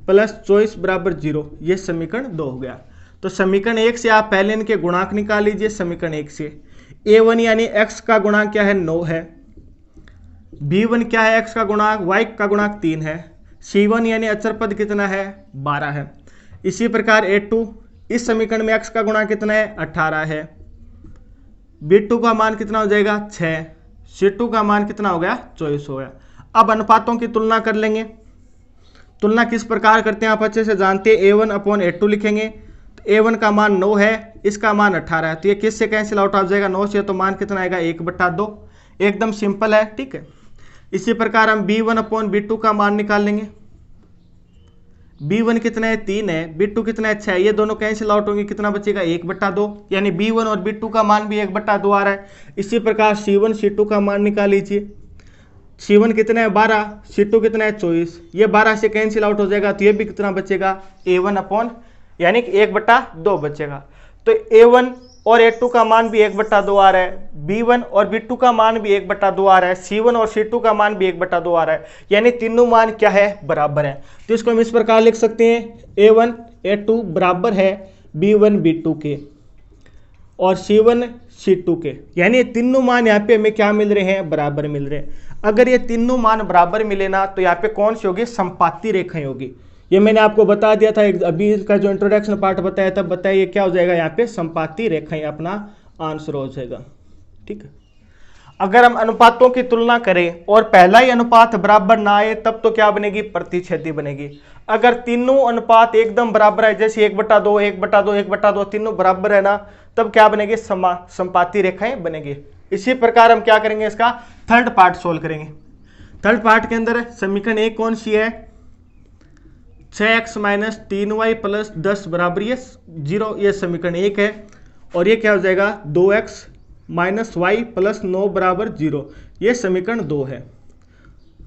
+ 24 = 0। ये समीकरण 2 हो गया। तो समीकरण 1 से आप पहले इनके गुणांक निकाल लीजिए। समीकरण 1 से a1 यानी x का गुणांक क्या है, 9 है। b1 क्या है, x का गुणांक, y का गुणांक 3 है। c1 यानी अचर पद कितना है, 12 है। इसी प्रकार a2, इस समीकरण में x का गुणांक कितना है, 18 है। b2 का मान कितना हो जाएगा, 6। c2 का मान कितना हो गया, 24 हो गया। अब अनुपातों की तुलना कर लेंगे। तुलना किस प्रकार करते हैं आप अच्छे से जानते हैं। a1/a2 लिखेंगे तो a1 का मान 9 है, इसका मान 18 है, तो ये किससे कैंसिल आउट हो जाएगा, 9 से, तो मान कितना आएगा, 1/2। एकदम सिंपल है, ठीक है। इसी प्रकार हम b1/b2 का मान निकाल लेंगे। b1 कितना है 3 है, b2 कितना है 6, ये दोनों कैंसिल आउट होंगे, कितना बचेगा 1/2, यानी b1 और b2 का मान भी 1/2 आ रहा है। इसी प्रकार c1 c2 का मान निकाल लीजिए। c1 कितना है 12, c2 कितना है 24, ये 12 से कैंसिल आउट हो जाएगा, तो ये भी कितना बचेगा a1 अपॉन यानी कि 1/2 बचेगा। तो a1 और a2 का मान भी 1/2 आ रहा है, b1 और b2 का मान भी 1/2 आ रहा है, c1 और c2 का मान भी 1/2 आ रहा है, यानी तीनों मान क्या है बराबर है। तो इसको हम इस प्रकार लिख सकते हैं a1 a2 बराबर है b1 b2 के और c1 c2 के, यानी ये तीनों मान यहाँ पे हमें क्या मिल रहे हैं बराबर मिल रहे हैं। अगर ये तीनों मान बराबर मिले ना तो यहाँ पे कौन सी होगी संपाती रेखाएं होगी। ये मैंने आपको बता दिया था अभी का जो इंट्रोडक्शन पार्ट बताया था, बताइए क्या हो जाएगा यहाँ पे संपाती रेखाएं अपना आंसर हो जाएगा। ठीक है, अगर हम अनुपातों की तुलना करें और पहला ही अनुपात बराबर ना आए तब तो क्या बनेगी प्रतिच्छेदी बनेगी। अगर तीनों अनुपात एकदम बराबर है जैसे 1/2 1/2 1/2 तीनों बराबर है ना तब क्या बनेगी संपाती रेखाएं बनेगी। इसी प्रकार हम क्या करेंगे इसका थर्ड पार्ट सोल्व करेंगे। थर्ड पार्ट के अंदर समीकरण एक कौन सी है 6x - 3y + 10 बराबर ये 0, ये समीकरण एक है। और ये क्या हो जाएगा 2x - y + 9 बराबर 0, ये समीकरण 2 है।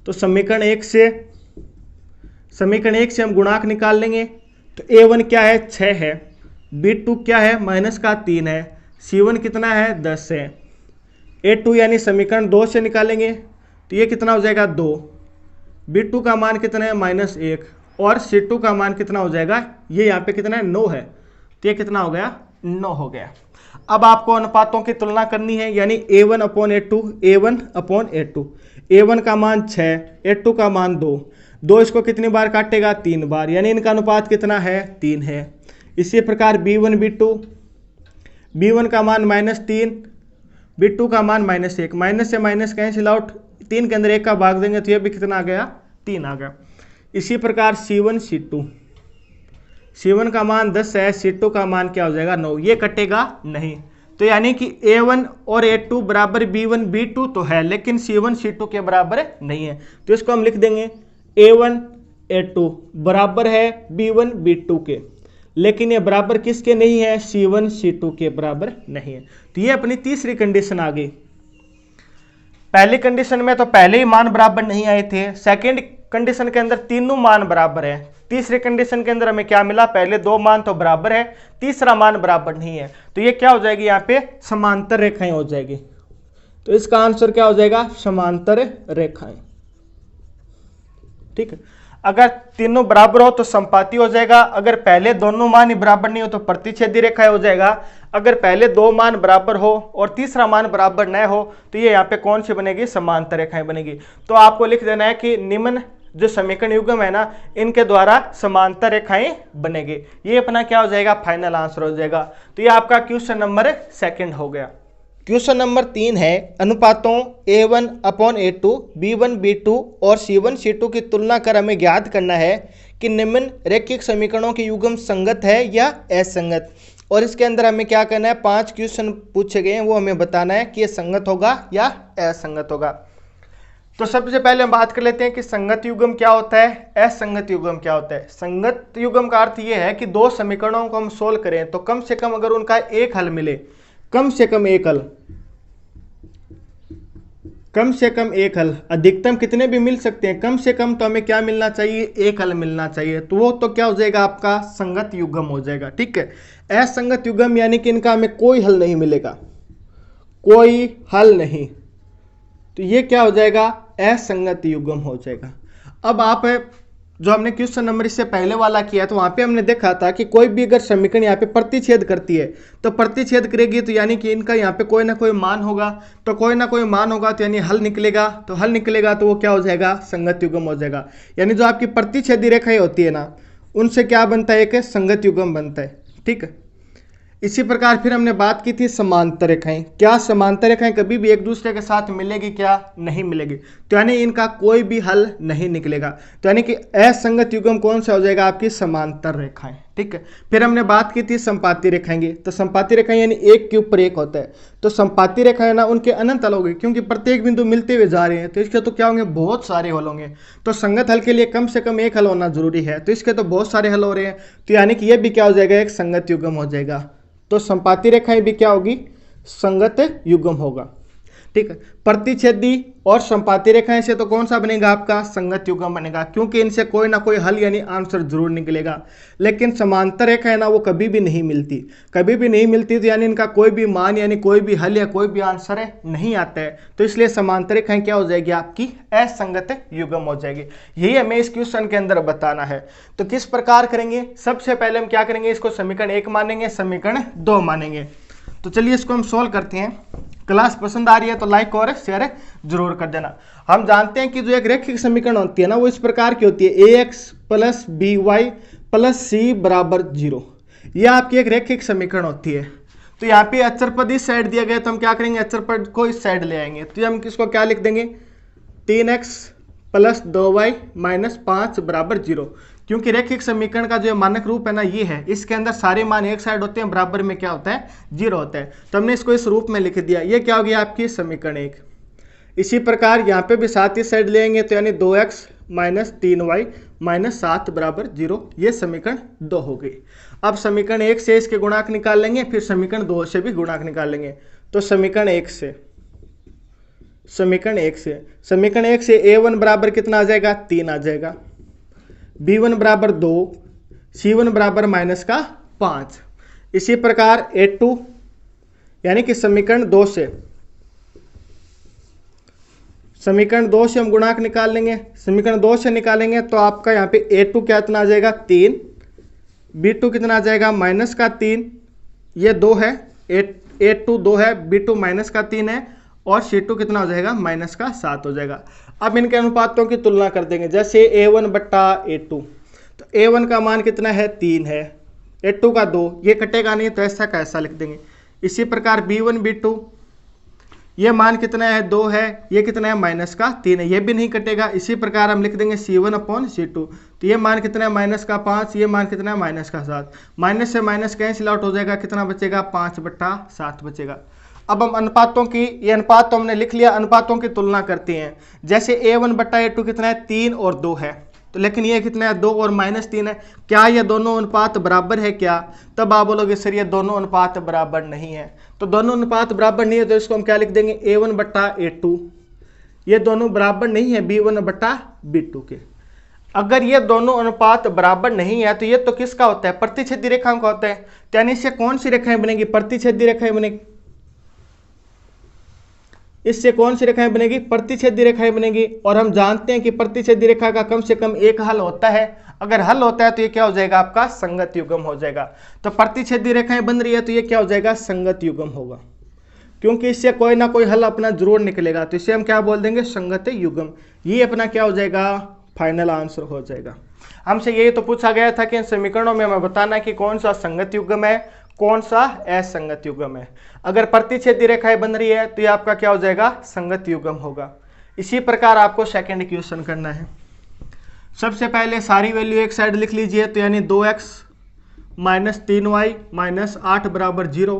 तो समीकरण एक से हम गुणांक निकाल लेंगे। तो a1 क्या है 6 है, b2 क्या है -3 है, c1 कितना है 10 है, a2 यानी समीकरण 2 से निकालेंगे तो ये कितना हो जाएगा 2, b2 का मान कितना है -1 और c2 का मान कितना हो जाएगा ये यहाँ पे कितना है 9 है, तो ये कितना हो गया 9 हो गया। अब आपको अनुपातों की तुलना करनी है यानी a1 upon a2 a1 upon a2, a1 का मान 6 a2 का मान 2 इसको कितनी बार काटेगा 3 बार, यानी इनका अनुपात कितना है 3 है। इसी प्रकार b1 b2, b1 का मान -3 b2 का मान -1, माइनस से माइनस कैंसिल आउट, 3 के अंदर 1 का भाग देंगे तो ये भी कितना आ गया 3 आ गया। इसी प्रकार c1 c2, c1 का मान 10 है, c2 का मान क्या हो जाएगा 9, ये कटेगा नहीं। तो यानी कि a1 और a2 बराबर b1 b2 तो है लेकिन c1 c2 के बराबर नहीं है। तो इसको हम लिख देंगे a1 a2 बराबर है b1 b2 के, लेकिन ये बराबर किसके नहीं है c1 c2 के बराबर नहीं है। तो ये अपनी तीसरी कंडीशन आ गई। पहली कंडीशन में तो पहले ही मान बराबर नहीं आए थे, सेकंड कंडीशन के अंदर तीनों मान बराबर है, तीसरी कंडीशन के अंदर हमें क्या मिला पहले 2 मान तो बराबर है, तीसरा मान बराबर नहीं है, तो ये क्या हो जाएगी यहाँ पे समांतर रेखाएं हो जाएगी। तो इसका आंसर क्या हो जाएगा समांतर रेखाएं। ठीक है, अगर तीनों बराबर हो तो संपाती हो जाएगा, अगर पहले दोनों मान ही बराबर नहीं हो तो प्रतिच्छेदी रेखाएं हो जाएगा, अगर पहले 2 मान बराबर हो और तीसरा मान बराबर न हो तो ये यहाँ पे कौन सी बनेगी समांतर रेखाएं बनेगी। तो आपको लिख देना है कि निम्न जो समीकरण युग्म है ना इनके द्वारा समांतर रेखाएं बनेगी, ये अपना क्या हो जाएगा फाइनल आंसर हो जाएगा। तो ये आपका क्वेश्चन नंबर 2 हो गया। क्वेश्चन नंबर 3 है अनुपातों a1 upon a2 b1 b2 और c1 c2 की तुलना कर हमें ज्ञात करना है कि निम्न रैखिक समीकरणों के युग्म संगत है या असंगत। और इसके अंदर हमें क्या करना है 5 क्वेश्चन पूछे गए हैं वो हमें बताना है कि ये संगत होगा या असंगत होगा। तो सबसे पहले हम बात कर लेते हैं कि संगत युग्म क्या होता है, असंगत युग्म क्या होता है। संगत युग्म का अर्थ ये है कि 2 समीकरणों को हम सोल्व करें तो कम से कम अगर उनका एक हल मिले, कम से कम एक हल, कम से कम एक हल, अधिकतम कितने भी मिल सकते हैं, कम से कम तो हमें क्या मिलना चाहिए एक हल मिलना चाहिए, तो वो तो क्या हो जाएगा आपका संगत युग्म हो जाएगा। ठीक है, असंगत युग्म यानी कि इनका हमें कोई हल नहीं मिलेगा, कोई हल नहीं, तो ये क्या हो जाएगा असंगत युग्म हो जाएगा। अब आप जो हमने क्वेश्चन नंबर इससे पहले वाला किया तो वहां पे हमने देखा था कि कोई भी अगर समीकरण यहाँ पे प्रतिच्छेद करती है तो प्रतिच्छेद करेगी तो यानी कि इनका यहाँ पे कोई ना कोई मान होगा, तो कोई ना कोई मान होगा तो यानी हल निकलेगा, तो हल निकलेगा तो वो क्या हो जाएगा संगत युग्म हो जाएगा। यानी जो आपकी प्रतिच्छेदी रेखाएं होती है ना उनसे क्या बनता है एक संगत युग्म बनता है। ठीक है, इसी प्रकार फिर हमने बात की थी समांतर रेखाएं। क्या समांतर रेखाएं कभी भी एक दूसरे के साथ मिलेगी क्या, नहीं मिलेगी, तो यानी इनका कोई भी हल नहीं निकलेगा। तो यानी कि असंगत युग्म कौन सा हो जाएगा आपकी समांतर रेखाएं। ठीक है। फिर हमने बात की थी संपाती रेखाएं की, तो संपाती रेखाएं यानी एक के ऊपर एक होता है, तो संपाती रेखाएं ना उनके अनंत हल होंगे, क्योंकि प्रत्येक बिंदु मिलते हुए जा रहे हैं, तो इसके तो क्या होंगे, बहुत सारे हल होंगे। तो संगत हल के लिए कम से कम एक हल होना जरूरी है, तो इसके तो बहुत सारे हल हो रहे हैं, तो यानी कि ये भी क्या हो जाएगा, एक संगत युग्म हो जाएगा। तो संपाती रेखाएं भी क्या होगी, संगत युग्म होगा। ठीक है। प्रतिच्छेदी और संपाती रेखाएं से तो कौन सा बनेगा, आपका संगत युग्म बनेगा, क्योंकि इनसे कोई ना कोई हल यानी आंसर जरूर निकलेगा। लेकिन समांतर रेखा है ना, वो कभी भी नहीं मिलती, कभी भी नहीं मिलती, तो यानी इनका कोई भी मान यानी कोई भी हल या कोई भी आंसर है नहीं आता है, तो इसलिए समांतर रेखाएं क्या हो जाएगी, आपकी असंगत युग्म हो जाएगी। यही हमें इस क्वेश्चन के अंदर बताना है। तो किस प्रकार करेंगे, सबसे पहले हम क्या करेंगे, इसको समीकरण 1 मानेंगे, समीकरण 2 मानेंगे। तो चलिए इसको हम सोल्व करते हैं। क्लास पसंद आ रही है तो लाइक और शेयर जरूर कर देना। हम जानते हैं कि जो एक रैखिक समीकरण होती है ना, वो इस प्रकार की होती है, ax plus B Y plus C बराबर 0। यह आपकी एक रैखिक समीकरण होती है। तो यहाँ पे अचर पद इस साइड दिया गया, तो हम क्या करेंगे, अचर पद को इस साइड ले आएंगे, तो हम किसको क्या लिख देंगे, 3x प्लस 2y माइनस 5 बराबर 0। क्योंकि रैखिक समीकरण का जो मानक रूप है ना, ये है, इसके अंदर सारे मान एक साइड होते हैं, बराबर में क्या होता है, 0 होता है, तो हमने इसको इस रूप में लिख दिया। ये क्या हो गया, आपकी समीकरण 1। इसी प्रकार यहाँ पे भी 7 इस साइड ले आएंगे, तो यानी 2x माइनस 3y माइनस 7 बराबर 0, ये समीकरण 2 हो गई। अब समीकरण 1 से इसके गुणांक निकाल लेंगे, फिर समीकरण 2 से भी गुणांक निकाल लेंगे। तो समीकरण 1 से a1 बराबर कितना आ जाएगा, 3 आ जाएगा, b1 बराबर 2, c1 बराबर माइनस का 5। इसी प्रकार a2 यानी कि समीकरण 2 से हम गुणांक निकाल लेंगे। समीकरण 2 से निकालेंगे तो आपका यहाँ पे a2 क्या इतना आ जाएगा, 3, b2 कितना आ जाएगा, माइनस का 3, ये 2 है, a2 2 है, b2 माइनस का 3 है, और c2 कितना हो जाएगा, माइनस का 7 हो जाएगा। अब इनके अनुपातों की तुलना कर देंगे, जैसे a1 बट्टा a2, तो a1 का मान कितना है, 3 है, a2 का 2, ये कटेगा नहीं, तो ऐसा का ऐसा लिख देंगे। इसी प्रकार b1 b2, ये मान कितना है, 2 है, ये कितना है, माइनस का 3 है, ये भी नहीं कटेगा। इसी प्रकार हम लिख देंगे c1 अपॉन c2, तो ये मान कितना है, माइनस का 5, ये मान कितना है, माइनस का 7, माइनस से माइनस कैंसिल आउट हो जाएगा, कितना बचेगा, 5 बट्टा 7 बचेगा। अब हम अनुपातों की, ये अनुपात तो हमने लिख लिया, अनुपातों की तुलना करते हैं। जैसे a1 बट्टा a2 कितना है, 3 और 2 है, तो लेकिन ये कितना है, 2 और माइनस 3 है, क्या ये दोनों अनुपात बराबर है क्या, तब आप बोलोगे सर ये दोनों अनुपात बराबर नहीं है। तो दोनों अनुपात बराबर नहीं है, तो इसको हम क्या लिख देंगे, a1 बट्टा a2, ये दोनों बराबर नहीं है b1 बट्टा b2 के। अगर ये दोनों अनुपात बराबर नहीं है, तो ये तो किसका होता है, प्रतिच्छेदी रेखाओं का होता है, यानी इससे कौन सी रेखाएं बनेगी, प्रतिच्छेदी रेखाएं बनेगी। इससे कौन सी रेखाएं बनेगी, प्रतिच्छेदी रेखाएं बनेगी। और हम जानते हैं कि प्रतिच्छेदी रेखा का कम से कम एक हल होता है, अगर हल होता है तो ये क्या हो जाएगा, आपका संगत युग्म हो जाएगा। तो प्रतिच्छेदी रेखाएं बन रही है, तो ये क्या हो जाएगा, संगत युग्म होगा, क्योंकि इससे कोई ना कोई हल अपना जरूर निकलेगा, तो इसे हम क्या बोल देंगे, संगत युग्म। ये अपना क्या हो जाएगा, फाइनल आंसर हो जाएगा। हमसे यही तो पूछा गया था कि इन समीकरणों में हमें बताना कि कौन सा संगत युग्म है, कौन सा असंगत युग्म है। अगर प्रतिच्छेदी रेखाएं बन रही है, तो ये आपका क्या हो जाएगा, संगत युग्म होगा। इसी प्रकार आपको सेकंड क्वेश्चन करना है। सबसे पहले सारी वैल्यू एक साइड लिख लीजिए, तो यानी 2x माइनस 3y माइनस 8 बराबर 0,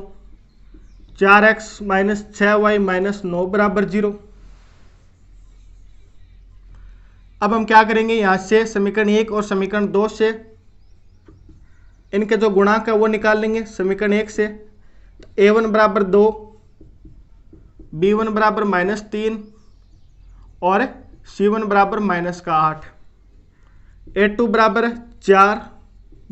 4x माइनस 6y माइनस 9 बराबर 0। अब हम क्या करेंगे, यहां से समीकरण 1 और समीकरण 2 से इनके जो गुणांक है वो निकाल लेंगे। समीकरण 1 से a1 बराबर 2, b1 बराबर माइनस 3 और c1 बराबर माइनस का 8, a2 बराबर 4,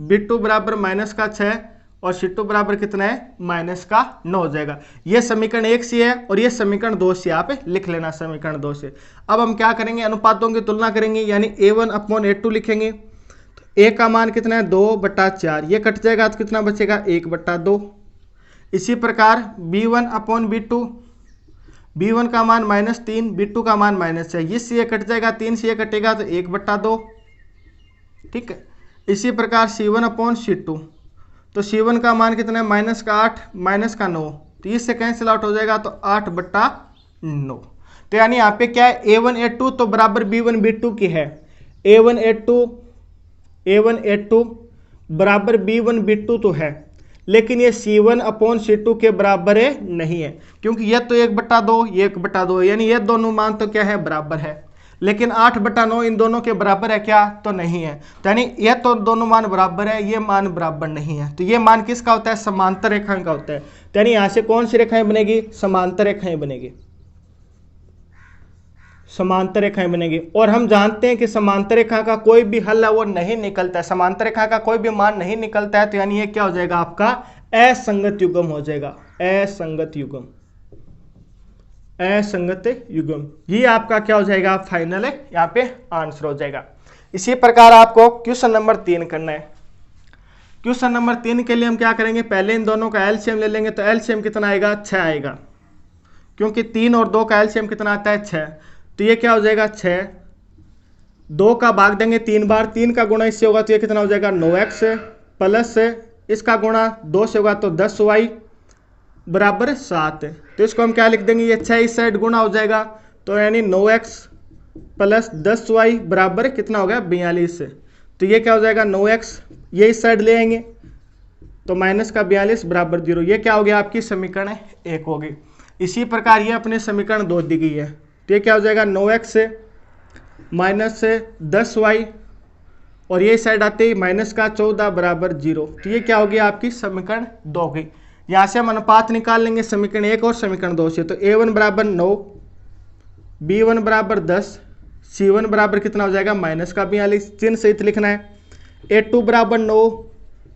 b2 बराबर माइनस का 6 और c2 बराबर कितना है, माइनस का 9 हो जाएगा। ये समीकरण 1 से है और ये समीकरण 2 से आप लिख लेना, समीकरण 2 से। अब हम क्या करेंगे, अनुपातों की तुलना करेंगे, यानी a1 अपॉन a2 लिखेंगे। तो a का मान कितना है, 2 बट्टा 4, ये कट जाएगा तो कितना बचेगा, 1 बट्टा 2। इसी प्रकार b1 अपॉन b2, b1 का मान माइनस 3, b2 का मान माइनस 6, इससे ये कट जाएगा, 3 से ये कटेगा तो 1 बट्टा 2। ठीक है। इसी प्रकार c1 अपॉन c2, तो c1 का मान कितना है, माइनस का 8 माइनस का 9, तो इससे कैंसिल आउट हो जाएगा, तो 8 बट्टा 9। तो यानी यहाँ पे क्या है, a1 a2 तो बराबर b1 b2 की है, a1 a2 बराबर B1 B2 तो है, लेकिन ये C1/C2 के बराबर है नहीं है, क्योंकि यह तो 1/2 ये 1/2 है, यानी ये दोनों मान तो क्या है, बराबर है। लेकिन 8/9 इन दोनों के बराबर है क्या, तो नहीं है। तो यानी यह तो दोनों मान बराबर है, ये मान बराबर नहीं है। तो ये मान किसका होता है, समांतर रेखाएं का होता है। तो यानी यहां से कौन सी रेखाएं बनेगी, समांतर रेखाएं बनेगी, समांतर रेखाएं बनेगी। और हम जानते हैं कि समांतर रेखा का कोई भी हल है वो नहीं निकलता है, समांतर रेखा का कोई भी मान नहीं निकलता है। तो यानी ये क्या हो जाएगा, आपका असंगत युग्म हो जाएगा, असंगत युग्म, असंगत युग्म। ये आपका क्या हो जाएगा, फाइनल है यहाँ पे आंसर हो जाएगा। इसी प्रकार आपको क्वेश्चन नंबर 3 करना है। क्वेश्चन नंबर 3 के लिए हम क्या करेंगे, पहले इन दोनों का एलसीएम ले लेंगे। तो एलसीएम कितना आएगा, 6 आएगा, क्योंकि 3 और 2 का एलसीएम कितना आता है, 6। तो ये क्या हो जाएगा, 6, 2 का भाग देंगे 3 बार, 3 का गुणा इससे होगा तो ये कितना हो जाएगा, 9x प्लस इसका गुणा 2 से होगा तो 10y बराबर 7। तो इसको हम क्या लिख देंगे, ये 6 इस साइड गुणा हो जाएगा, तो यानी 9x प्लस 10y बराबर कितना हो गया, 42। तो ये क्या हो जाएगा, 9x ये इस साइड ले आएंगे तो माइनस का 42 बराबर 0। ये क्या हो गया, आपकी समीकरण 1 होगी। इसी प्रकार ये अपने समीकरण 2 दी गई है। तो ये क्या हो जाएगा, 9x से माइनस से 10y और ये साइड आते ही माइनस का 14 बराबर 0। तो ये क्या हो गया, आपकी समीकरण 2 हो गई। यहाँ से हम अनुपात निकाल लेंगे समीकरण 1 और समीकरण 2 से। तो a1 बराबर 9, b1 बराबर 10, c1 बराबर कितना हो जाएगा, माइनस का 42, चिन्ह सहित लिखना है। a2 बराबर 9,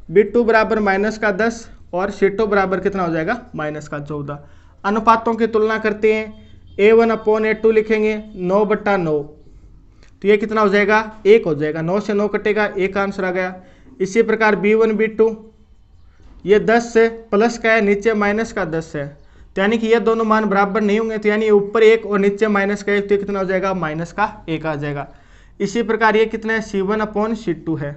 b2 बराबर माइनस का 10 और c2 बराबर कितना हो जाएगा, माइनस का 14। अनुपातों की तुलना करते हैं, a1/a2 लिखेंगे 9/9, तो ये कितना हो जाएगा, 1 हो जाएगा, 9 से 9 कटेगा, 1 आंसर आ गया। इसी प्रकार b1 b2 ये 10 से प्लस का है, नीचे माइनस का 10 है, तो यानी कि ये दोनों मान बराबर नहीं होंगे। तो यानी ऊपर 1 और नीचे माइनस का 1, तो कितना हो जाएगा, माइनस का 1 आ जाएगा। इसी प्रकार ये कितना है, C1/C2 है,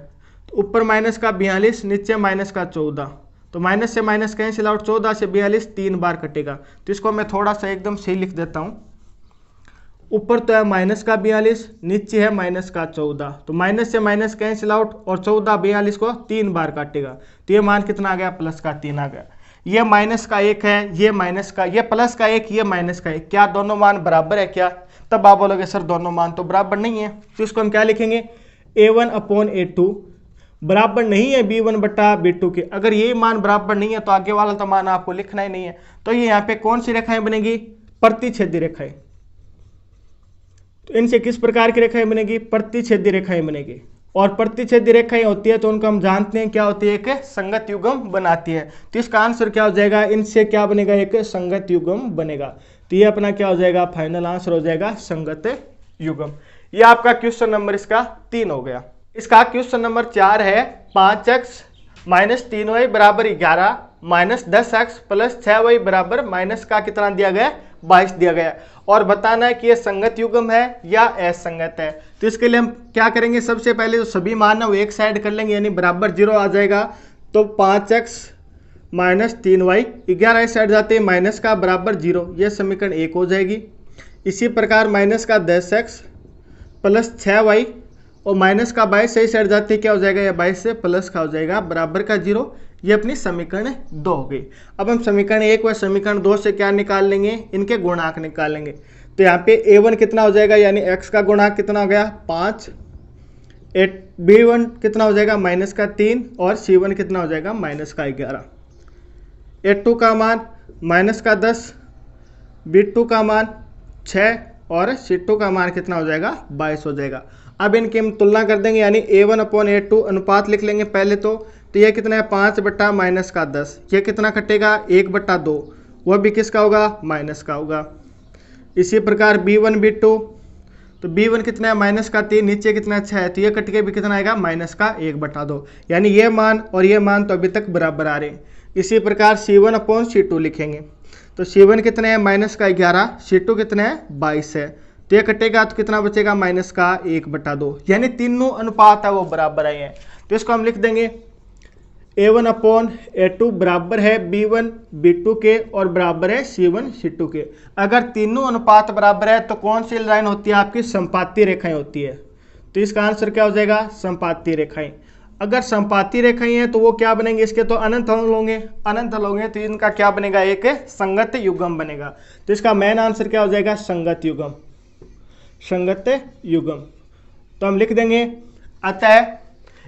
तो ऊपर माइनस का 42, नीचे माइनस का 14, तो माइनस से माइनस कैंसिल आउट, 14 से 42 3 बार कटेगा। तो इसको मैं थोड़ा सा एकदम सही लिख देता हूँ। ऊपर तो है माइनस का 42, नीचे है माइनस का 14, तो माइनस से माइनस कैंसिल आउट और 14 42 को 3 बार काटेगा। तो ये मान कितना आ गया, प्लस का 3 आ गया। ये माइनस का 1 है, ये माइनस का, ये प्लस का 1, ये माइनस का 1, क्या दोनों मान बराबर है क्या? तब आप बोलोगे सर दोनों मान तो बराबर नहीं है। तो इसको हम क्या लिखेंगे, a1/a2 बराबर नहीं है b1/b2 के। अगर ये मान बराबर नहीं है तो आगे वाला तो मान आपको लिखना ही नहीं है। तो ये यहाँ पे कौन सी रेखाएं बनेगी, प्रतिच्छेदी रेखाएं। तो इनसे किस प्रकार की रेखाएं बनेगी, प्रतिच्छेदी रेखाएं बनेगी। और प्रतिच्छेदी रेखाएं होती है तो उनको हम जानते हैं क्या होती है, एक संगत युग्म बनाती है। तो इसका आंसर क्या हो जाएगा, इनसे क्या बनेगा, एक संगत युग्म बनेगा। तो ये अपना क्या हो जाएगा, फाइनल आंसर हो जाएगा संगत युग्म। ये आपका क्वेश्चन नंबर इसका 3 हो गया। इसका क्वेश्चन नंबर 4 है, 5x - 3y बराबर 11 - 10x + 6y बराबर माइनस का कितना दिया गया, 22 दिया गया। और बताना है कि ये संगत युग्म है या असंगत है। तो इसके लिए हम क्या करेंगे, सबसे पहले जो सभी मान है वो एक साइड कर लेंगे, यानी बराबर 0 आ जाएगा। तो 5x - 3y 11 इस साइड जाते हैं, माइनस का बराबर 0, ये समीकरण 1 हो जाएगी। इसी प्रकार माइनस का 10x + 6y और माइनस का 22 सही साइड जाते क्या हो जाएगा, या 22 से प्लस का हो जाएगा बराबर का 0। ये अपनी समीकरण 2 हो गई। अब हम समीकरण 1 व समीकरण 2 से क्या निकाल लेंगे, इनके गुणांक निकाल लेंगे। तो यहाँ पे a1 कितना हो जाएगा, यानी x का गुणांक कितना हो गया, 5, b1 कितना हो जाएगा, -3 और c1 कितना हो जाएगा, -11। a2 का मान -10, b2 का मान 6 और c2 का मान कितना हो जाएगा, 22 हो जाएगा। अब इनकी हम तुलना कर देंगे, यानी a1/a2 अनुपात लिख लेंगे पहले तो ये कितना है, 5/-10, ये कितना कटेगा, 1/2, वह भी किसका होगा, माइनस का होगा। इसी प्रकार b1 b2, तो b1 कितना है, -3, नीचे कितना 6 है, तो ये कट के भी कितना आएगा, -1/2, यानी ये मान और ये मान तो अभी तक बराबर आ रहे हैं। इसी प्रकार c1/c2 लिखेंगे। तो c1 कितना है, -11, c2 कितना है, 22 है, तो ये कटेगा तो कितना बचेगा, -1/2, यानी तीनों अनुपात है वो बराबर आए हैं। तो इसको हम लिख देंगे a1/a2 बराबर है b1 b2 के और बराबर है c1 c2 के। अगर तीनों अनुपात बराबर है तो कौन सी लाइन होती है, आपकी संपाती रेखाएं होती है। तो इसका आंसर क्या हो जाएगा, संपाती रेखाएं। अगर संपाती रेखाएं हैं तो वो क्या बनेंगे, इसके तो अनंत हल होंगे, अनंत हल होंगे तो इनका क्या बनेगा, एक संगत युग्म बनेगा। तो इसका मेन आंसर क्या हो जाएगा, संगत युग्म, संगत युग्म। तो हम लिख देंगे अतः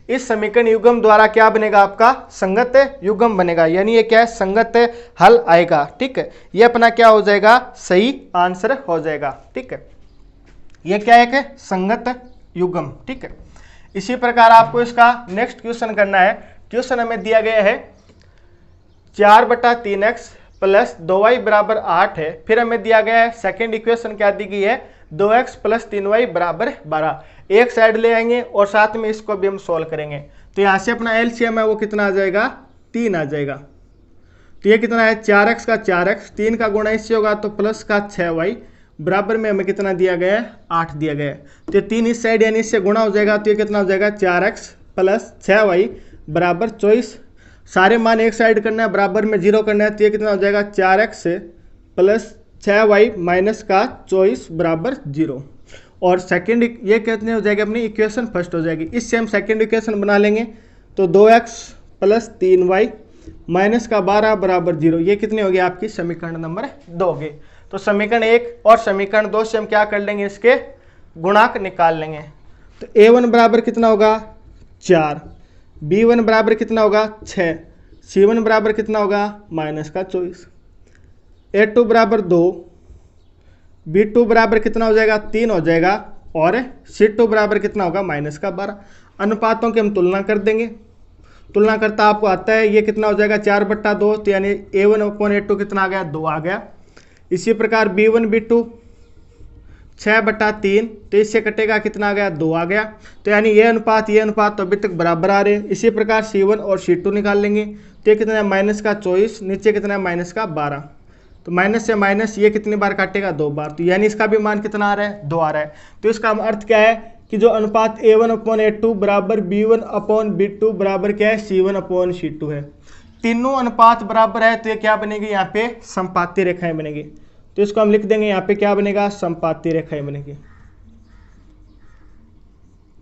इस समीकरण युग्म द्वारा क्या बनेगा, आपका संगत युग्म बनेगा, यानी ये क्या है, संगत हल आएगा। ठीक है, ये अपना क्या हो जाएगा, सही आंसर हो जाएगा। ठीक है, ये क्या है कि संगत युग्म। ठीक है, इसी प्रकार आपको इसका नेक्स्ट क्वेश्चन करना है। क्वेश्चन हमें दिया गया है 4/3x प्लस 2y बराबर 8 है। फिर हमें दिया गया है सेकेंड इक्वेशन क्या दी गई है, 2x प्लस 3y बराबर 12। एक साइड ले आएंगे और साथ में इसको भी हम सोल्व करेंगे। तो यहाँ से अपना एलसीएम है वो कितना आ जाएगा, 3 आ जाएगा। तो ये कितना है, 4x का 4x, 3 का गुणा इससे होगा तो प्लस का 6y बराबर में हमें कितना दिया गया है, 8 दिया गया है। तो 3 इस साइड यानी इससे गुणा हो जाएगा, तो ये कितना हो जाएगा, 4x प्लस 6y बराबर 24। सारे मान एक साइड करना है, बराबर में 0 करना है, तो ये कितना हो जाएगा, 4x प्लस 6y माइनस का 24 बराबर 0। और सेकंड ये कितने हो जाएगी, अपनी इक्वेशन फर्स्ट हो जाएगी। इससे हम सेकंड इक्वेशन बना लेंगे। तो 2x प्लस 3y माइनस का 12 बराबर 0, ये कितनी होगी, आपकी समीकरण नंबर 2 होगी। तो समीकरण 1 और समीकरण 2 से हम क्या कर लेंगे, इसके गुणांक निकाल लेंगे। तो a1 बराबर कितना होगा, 4, b1 बराबर कितना होगा, 6, c1 बराबर कितना होगा, माइनस का 24, a2 बराबर 2, b2 बराबर कितना हो जाएगा, 3 हो जाएगा, और c2 बराबर कितना होगा, माइनस का 12। अनुपातों की हम तुलना कर देंगे। तुलना करता आपको आता है, ये कितना हो जाएगा, 4/2, तो यानी a1/a2 कितना आ गया, 2 आ गया। इसी प्रकार b1 b2 6/3, तो इससे कटेगा कितना आ गया, 2 आ गया। तो यानी ये अनुपात तो अभी तक बराबर आ रहे हैं। इसी प्रकार c1 और c2 निकाल लेंगे। तो ये कितना है, माइनस का 24, नीचे कितना है, माइनस का 12। तो माइनस से माइनस ये कितनी बार काटेगा, 2 बार। तो यानी इसका भी मान कितना आ रहा है, 2 आ रहा है। तो इसका अर्थ क्या है कि जो अनुपात a1/a2 बराबर b1/b2 बराबर क्या है, c1/c2 है। तीनों अनुपात बराबर है, तो ये क्या बनेगी, यहाँ पे संपाती रेखाएं बनेगी। तो इसको हम लिख देंगे, यहाँ पे क्या बनेगा, संपाती रेखाएं बनेगी।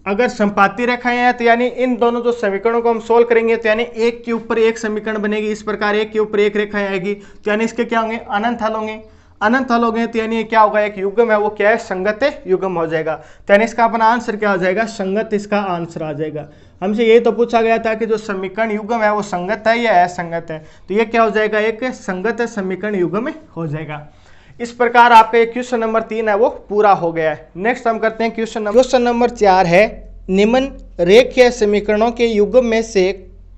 अगर संपाती रेखाएं हैं तो यानी इन दोनों जो समीकरणों को हम सोल्व करेंगे, तो यानी एक के ऊपर एक समीकरण बनेगी। इस प्रकार एक के ऊपर एक रेखाएं आएगी, तो यानी इसके क्या होंगे, अनंत हल होंगे। अनंत हल हो गए तो यानी क्या होगा, एक युग्म है वो क्या है, संगत युग्म हो जाएगा। तो यानी इसका अपना आंसर क्या हो जाएगा, संगत इसका आंसर आ जाएगा। हमसे यही तो पूछा गया था कि जो समीकरण युग्म है वो संगत है या असंगत है, तो ये क्या हो जाएगा, एक संगत समीकरण युग्म हो जाएगा। इस प्रकार आपका क्वेश्चन नंबर 3 है वो पूरा हो गया है। नेक्स्ट हम करते हैं क्वेश्चन नंबर 4 है, निम्न रेखीय समीकरणों के युग्म में से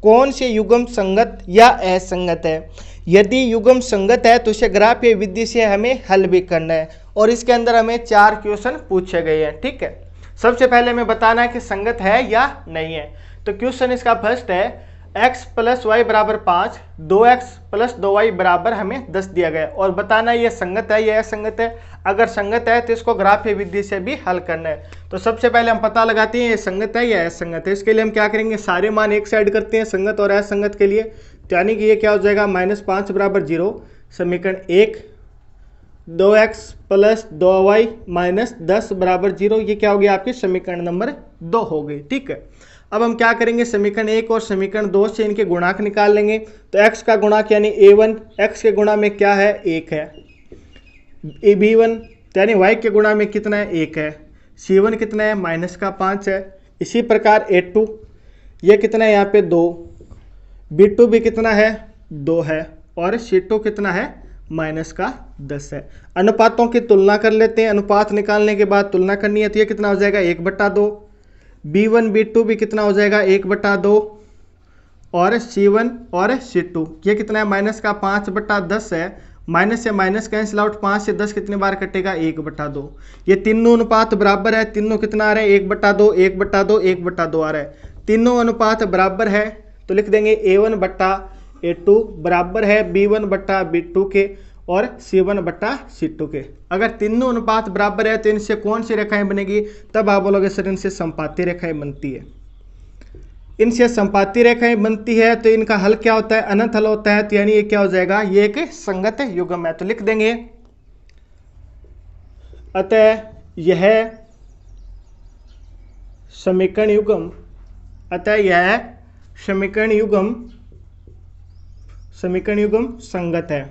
कौन से युग्म संगत या असंगत है। यदि युग्म संगत है तो इसे ग्राफीय विधि से हमें हल भी करना है, और इसके अंदर हमें 4 क्वेश्चन पूछे गए हैं। ठीक है, सबसे पहले हमें बताना है कि संगत है या नहीं है। तो क्वेश्चन इसका फर्स्ट है, x प्लस वाई बराबर 5, 2x प्लस 2y बराबर हमें 10 दिया गया, और बताना ये संगत है या असंगत है। अगर संगत है तो इसको ग्राफीय विधि से भी हल करना है। तो सबसे पहले हम पता लगाते हैं ये संगत है या असंगत है। इसके लिए हम क्या करेंगे, सारे मान एक साइड करते हैं संगत और असंगत के लिए। तो यानी कि ये क्या हो जाएगा, -5 बराबर 0, समीकरण 1, 2x प्लस 2y माइनस 10 बराबर 0, ये क्या हो गया, आपके समीकरण नंबर 2 हो गई। ठीक है, अब हम क्या करेंगे, समीकरण 1 और समीकरण 2 से इनके गुणांक निकाल लेंगे। तो x का गुणांक यानी a1, x के गुणा में क्या है, 1 है। b1 यानी y के गुणा में कितना है, 1 है। c1 कितना है, -5 है। इसी प्रकार a2 ये कितना है, यहाँ पे 2, b2 भी कितना है, 2 है, और c2 कितना है, -10 है। अनुपातों की तुलना कर लेते हैं। अनुपात निकालने के बाद तुलना करनी है, तो ये कितना हो जाएगा, 1/2। b1 b2 भी कितना हो जाएगा, 1/2, और c1 और c2 ये कितना है, -5/10 है। माइनस से माइनस कैंसिल आउट, 5 से 10 कितनी बार कटेगा, 1/2। ये तीनों अनुपात बराबर है, तीनों कितना आ रहा है, 1/2 1/2 1/2 आ रहा है। तीनों अनुपात बराबर है, तो लिख देंगे a1/a2 बराबर है b1/b2 के और c1/c2 के। अगर तीनों अनुपात बराबर है तो इनसे कौन सी रेखाएं बनेगी, तब आप बोलोगे सर इनसे संपाती रेखाएं बनती है। इनसे संपाती रेखाएं बनती है तो इनका हल क्या होता है, अनंत हल होता है। तो यानी ये क्या हो जाएगा, ये एक संगत युग्म है। तो लिख देंगे अतः यह समीकरण युग्म अतः यह समीकरण युग्म संगत है।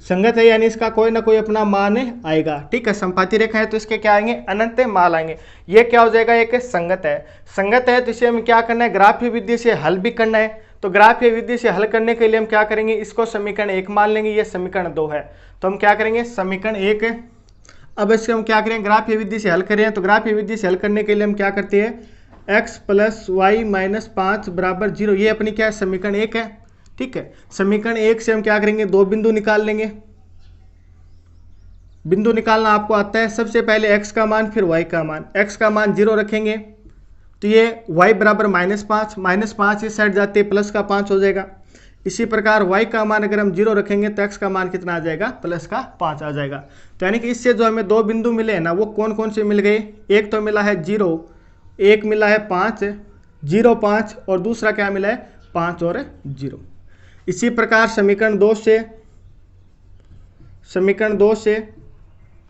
संगत है यानी इसका कोई ना कोई अपना मान आएगा। ठीक है, संपाती रेखा है तो इसके क्या आएंगे, अनंत मान आएंगे। ये क्या हो जाएगा, एक संगत है। संगत है तो इसे हमें क्या करना है, ग्राफीय विधि से हल भी करना है। तो ग्राफीय विधि से हल करने के लिए हम क्या करेंगे, इसको समीकरण 1 मान लेंगे, ये समीकरण 2 है। तो हम क्या करेंगे, समीकरण 1। अब इसके हम क्या करेंगे, ग्राफीय विधि से हल करें। तो ग्राफीय विधि से हल करने के लिए हम क्या करते हैं, x + y - 5 = 0। ये अपनी क्या है, समीकरण 1 है। ठीक है, समीकरण 1 से हम क्या करेंगे, दो बिंदु निकाल लेंगे। बिंदु निकालना आपको आता है। सबसे पहले x का मान, फिर y का मान। x का मान 0 रखेंगे तो ये y बराबर -5, -5 इस साइड जाते प्लस का 5 हो जाएगा। इसी प्रकार y का मान अगर हम 0 रखेंगे तो x का मान कितना आ जाएगा, प्लस का 5 आ जाएगा। तो यानी कि इससे जो हमें दो बिंदु मिले हैं ना, वो कौन कौन से मिल गए, एक तो मिला है 0, एक मिला है 5, 0 5, और दूसरा क्या मिला है, 5 और 0। इसी प्रकार समीकरण 2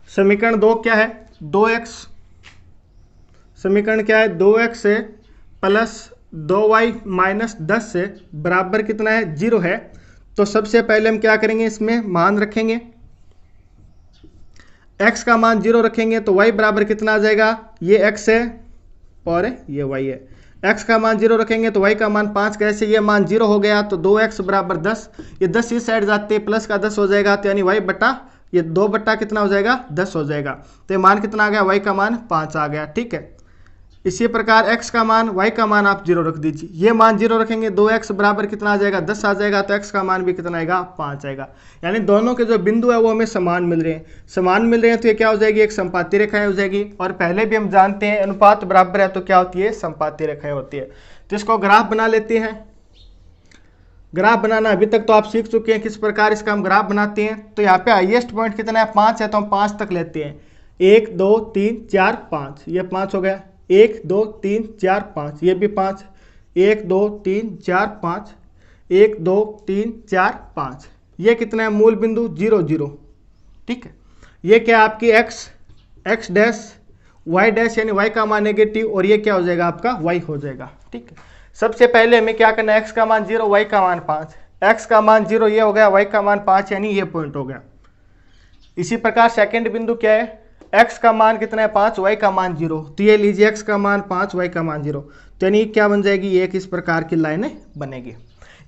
समीकरण 2 क्या है, 2x। समीकरण क्या है, 2x प्लस 2y - 10 से बराबर कितना है, 0 है। तो सबसे पहले हम क्या करेंगे, इसमें मान रखेंगे। x का मान 0 रखेंगे तो y बराबर कितना आ जाएगा, ये x है और ये y है। x का मान 0 रखेंगे तो y का मान 5 कैसे, ये मान 0 हो गया तो 2x बराबर 10, ये 10 इस साइड जाते प्लस का 10 हो जाएगा। तो यानी y बटा ये 2 बट्टा कितना हो जाएगा, 10 हो जाएगा। तो ये मान कितना आ गया, y का मान 5 आ गया। ठीक है, इसी प्रकार x का मान, y का मान आप 0 रख दीजिए। ये मान 0 रखेंगे, 2x बराबर कितना आ जाएगा, 10 आ जाएगा। तो x का मान भी कितना आएगा, 5 आएगा। यानी दोनों के जो बिंदु है वो हमें समान मिल रहे हैं। समान मिल रहे हैं तो ये क्या हो जाएगी, एक संपाती रेखाएं हो जाएगी। और पहले भी हम जानते हैं अनुपात बराबर है तो क्या होती है, संपाती रेखाएं होती है। तो इसको ग्राफ बना लेते हैं। ग्राफ बनाना अभी तक तो आप सीख चुके हैं किस प्रकार इसका हम ग्राफ बनाते हैं। तो यहाँ पे हाईएस्ट पॉइंट कितना है, 5 है, तो हम 5 तक लेते हैं। 1 2 3 4 5, ये 5 हो गया। 1 2 3 4 5, ये भी 5। 1 2 3 4 5, 1 2 3 4 5, ये कितना है, मूल बिंदु 0 0। ठीक है, ये क्या आपकी x डैश, y डैश यानी y का मान नेगेटिव, और ये क्या हो जाएगा आपका, y हो जाएगा। ठीक है, सबसे पहले हमें क्या करना है, x का मान 0, y का मान 5। x का मान 0 ये हो गया, y का मान 5 यानी ये पॉइंट हो गया। इसी प्रकार सेकंड बिंदु क्या है, x का मान कितना है, 5, y का मान 0। तो ये लीजिए x का मान 5, y का मान 0। तो यानी क्या बन जाएगी, ये एक इस प्रकार की लाइन बनेगी।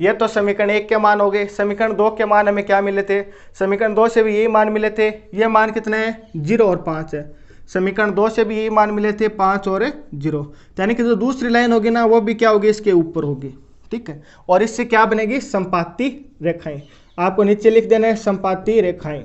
ये तो समीकरण 1 के मान हो गए। समीकरण 2 के मान हमें क्या मिले थे, समीकरण 2 से भी यही मान मिले थे। ये मान कितने हैं, 0 और 5 है। समीकरण 2 से भी यही मान मिले थे, 5 और 0। यानी कि जो दूसरी लाइन होगी ना, वो भी क्या होगी, इसके ऊपर होगी। ठीक है, और इससे क्या बनेगी, संपाती रेखाएं। आपको नीचे लिख देना है संपाती रेखाएं,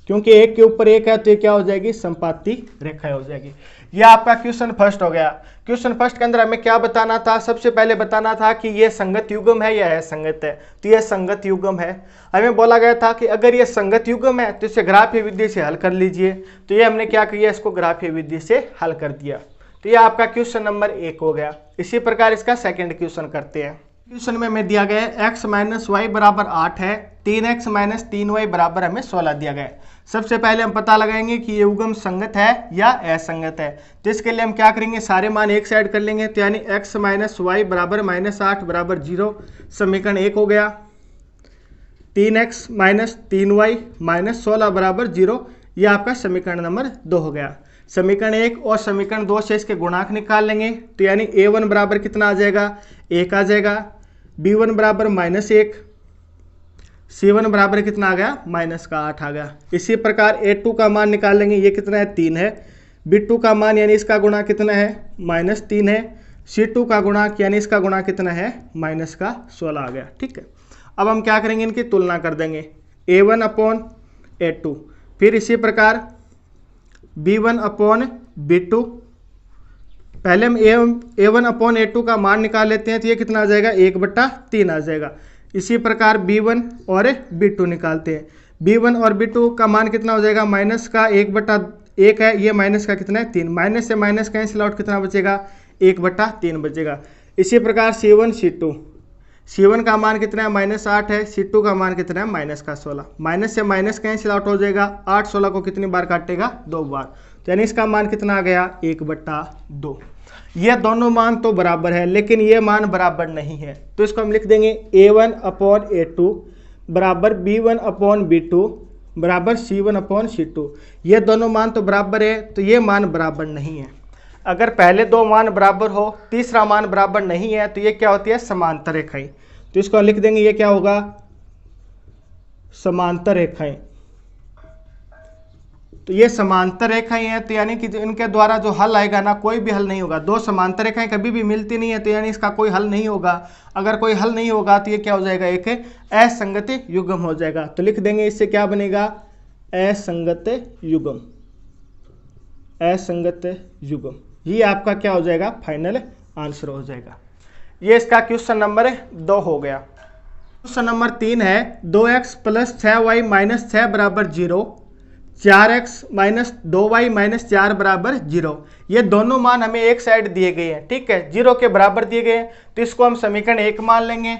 क्योंकि एक के ऊपर एक है तो ये क्या हो जाएगी, संपाती रेखाएं हो जाएगी। ये आपका क्वेश्चन फर्स्ट हो गया। क्वेश्चन फर्स्ट के अंदर हमें क्या बताना था, सबसे पहले बताना था कि ये संगत युग्म है या असंगत है। तो ये संगत युग्म है। हमें बोला गया था कि अगर ये संगत युग्म है तो इसे ग्राफीय विधि से हल कर लीजिए। तो ये हमने क्या किया, इसको ग्राफीय विधि से हल कर दिया। तो ये आपका क्वेश्चन नंबर 1 हो गया। इसी प्रकार इसका सेकेंड क्वेश्चन करते हैं। क्वेश्चन में हमें दिया गया है x - y बराबर 8 है, 3x - 3y बराबर हमें 16 दिया गया है। सबसे पहले हम पता लगाएंगे कि ये युग्म संगत है या असंगत है। तो इसके लिए हम क्या करेंगे, सारे मान एक साइड कर लेंगे। तो यानी x - y बराबर -8 बराबर 0, समीकरण 1 हो गया। 3x - 3y - 16 बराबर 0, ये आपका समीकरण नंबर 2 हो गया। समीकरण 1 और समीकरण 2 से इसके गुणांक निकाल लेंगे। तो यानी a1 बराबर कितना आ जाएगा, 1 आ जाएगा। b1 बराबर -1, c1 बराबर कितना आ गया, -8 आ गया। इसी प्रकार a2 का मान निकाल लेंगे, ये कितना है, 3 है। b2 का मान यानी इसका गुणा कितना है, -3 है। c2 का गुणांक यानी इसका गुणा कितना है, -16 आ गया। ठीक है, अब हम क्या करेंगे, इनकी तुलना कर देंगे, a1 अपॉन a2, फिर इसी प्रकार b1 अपॉन b2। पहले हम a1 अपॉन a2 का मान निकाल लेते हैं। तो ये कितना आ जाएगा, 1/3 आ जाएगा। इसी प्रकार b1 और b2 निकालते हैं। b1 और b2 का मान कितना हो जाएगा, माइनस का 1/1 है, ये माइनस का कितना है, 3। माइनस से माइनस कैंसिल आउट, कितना बचेगा, 1/3 बचेगा। इसी प्रकार c1 c2, c1 का मान कितना है, -8 है। c2 का मान कितना है, -16। माइनस से माइनस कैंसिल आउट हो जाएगा। 8 16 को कितनी बार काटेगा, 2 बार। तो यानी इसका मान कितना आ गया 1/2। ये दोनों मान तो बराबर है लेकिन ये मान बराबर नहीं है, तो इसको हम लिख देंगे A1/A2 बराबर B1/B2 बराबर C1/C2। ये दोनों मान तो बराबर है, तो ये मान बराबर नहीं है। अगर पहले दो मान बराबर हो, तीसरा मान बराबर नहीं है, तो ये क्या होती है समांतर रेखाएं। तो इसको लिख देंगे, ये क्या होगा समांतर रेखाएं। तो ये समांतर रेखाएं हैं, तो यानी कि इनके द्वारा जो हल आएगा ना, कोई भी हल नहीं होगा। दो समांतर रेखाएं कभी भी मिलती नहीं है, तो यानी इसका कोई हल नहीं होगा। अगर कोई हल नहीं होगा तो ये क्या हो जाएगा, एक असंगत युग्म हो जाएगा। तो लिख देंगे इससे क्या बनेगा असंगत युग्म, असंगत युग्म। ये आपका क्या हो जाएगा फाइनल आंसर हो जाएगा। ये इसका क्वेश्चन नंबर 2 हो गया। क्वेश्चन नंबर 3 है 2x + 6y - 6 = 0, 4x - 2y - 4 = 0। ये दोनों मान हमें एक साइड दिए गए हैं, ठीक है, 0 के बराबर दिए गए हैं। तो इसको हम समीकरण 1 मान लेंगे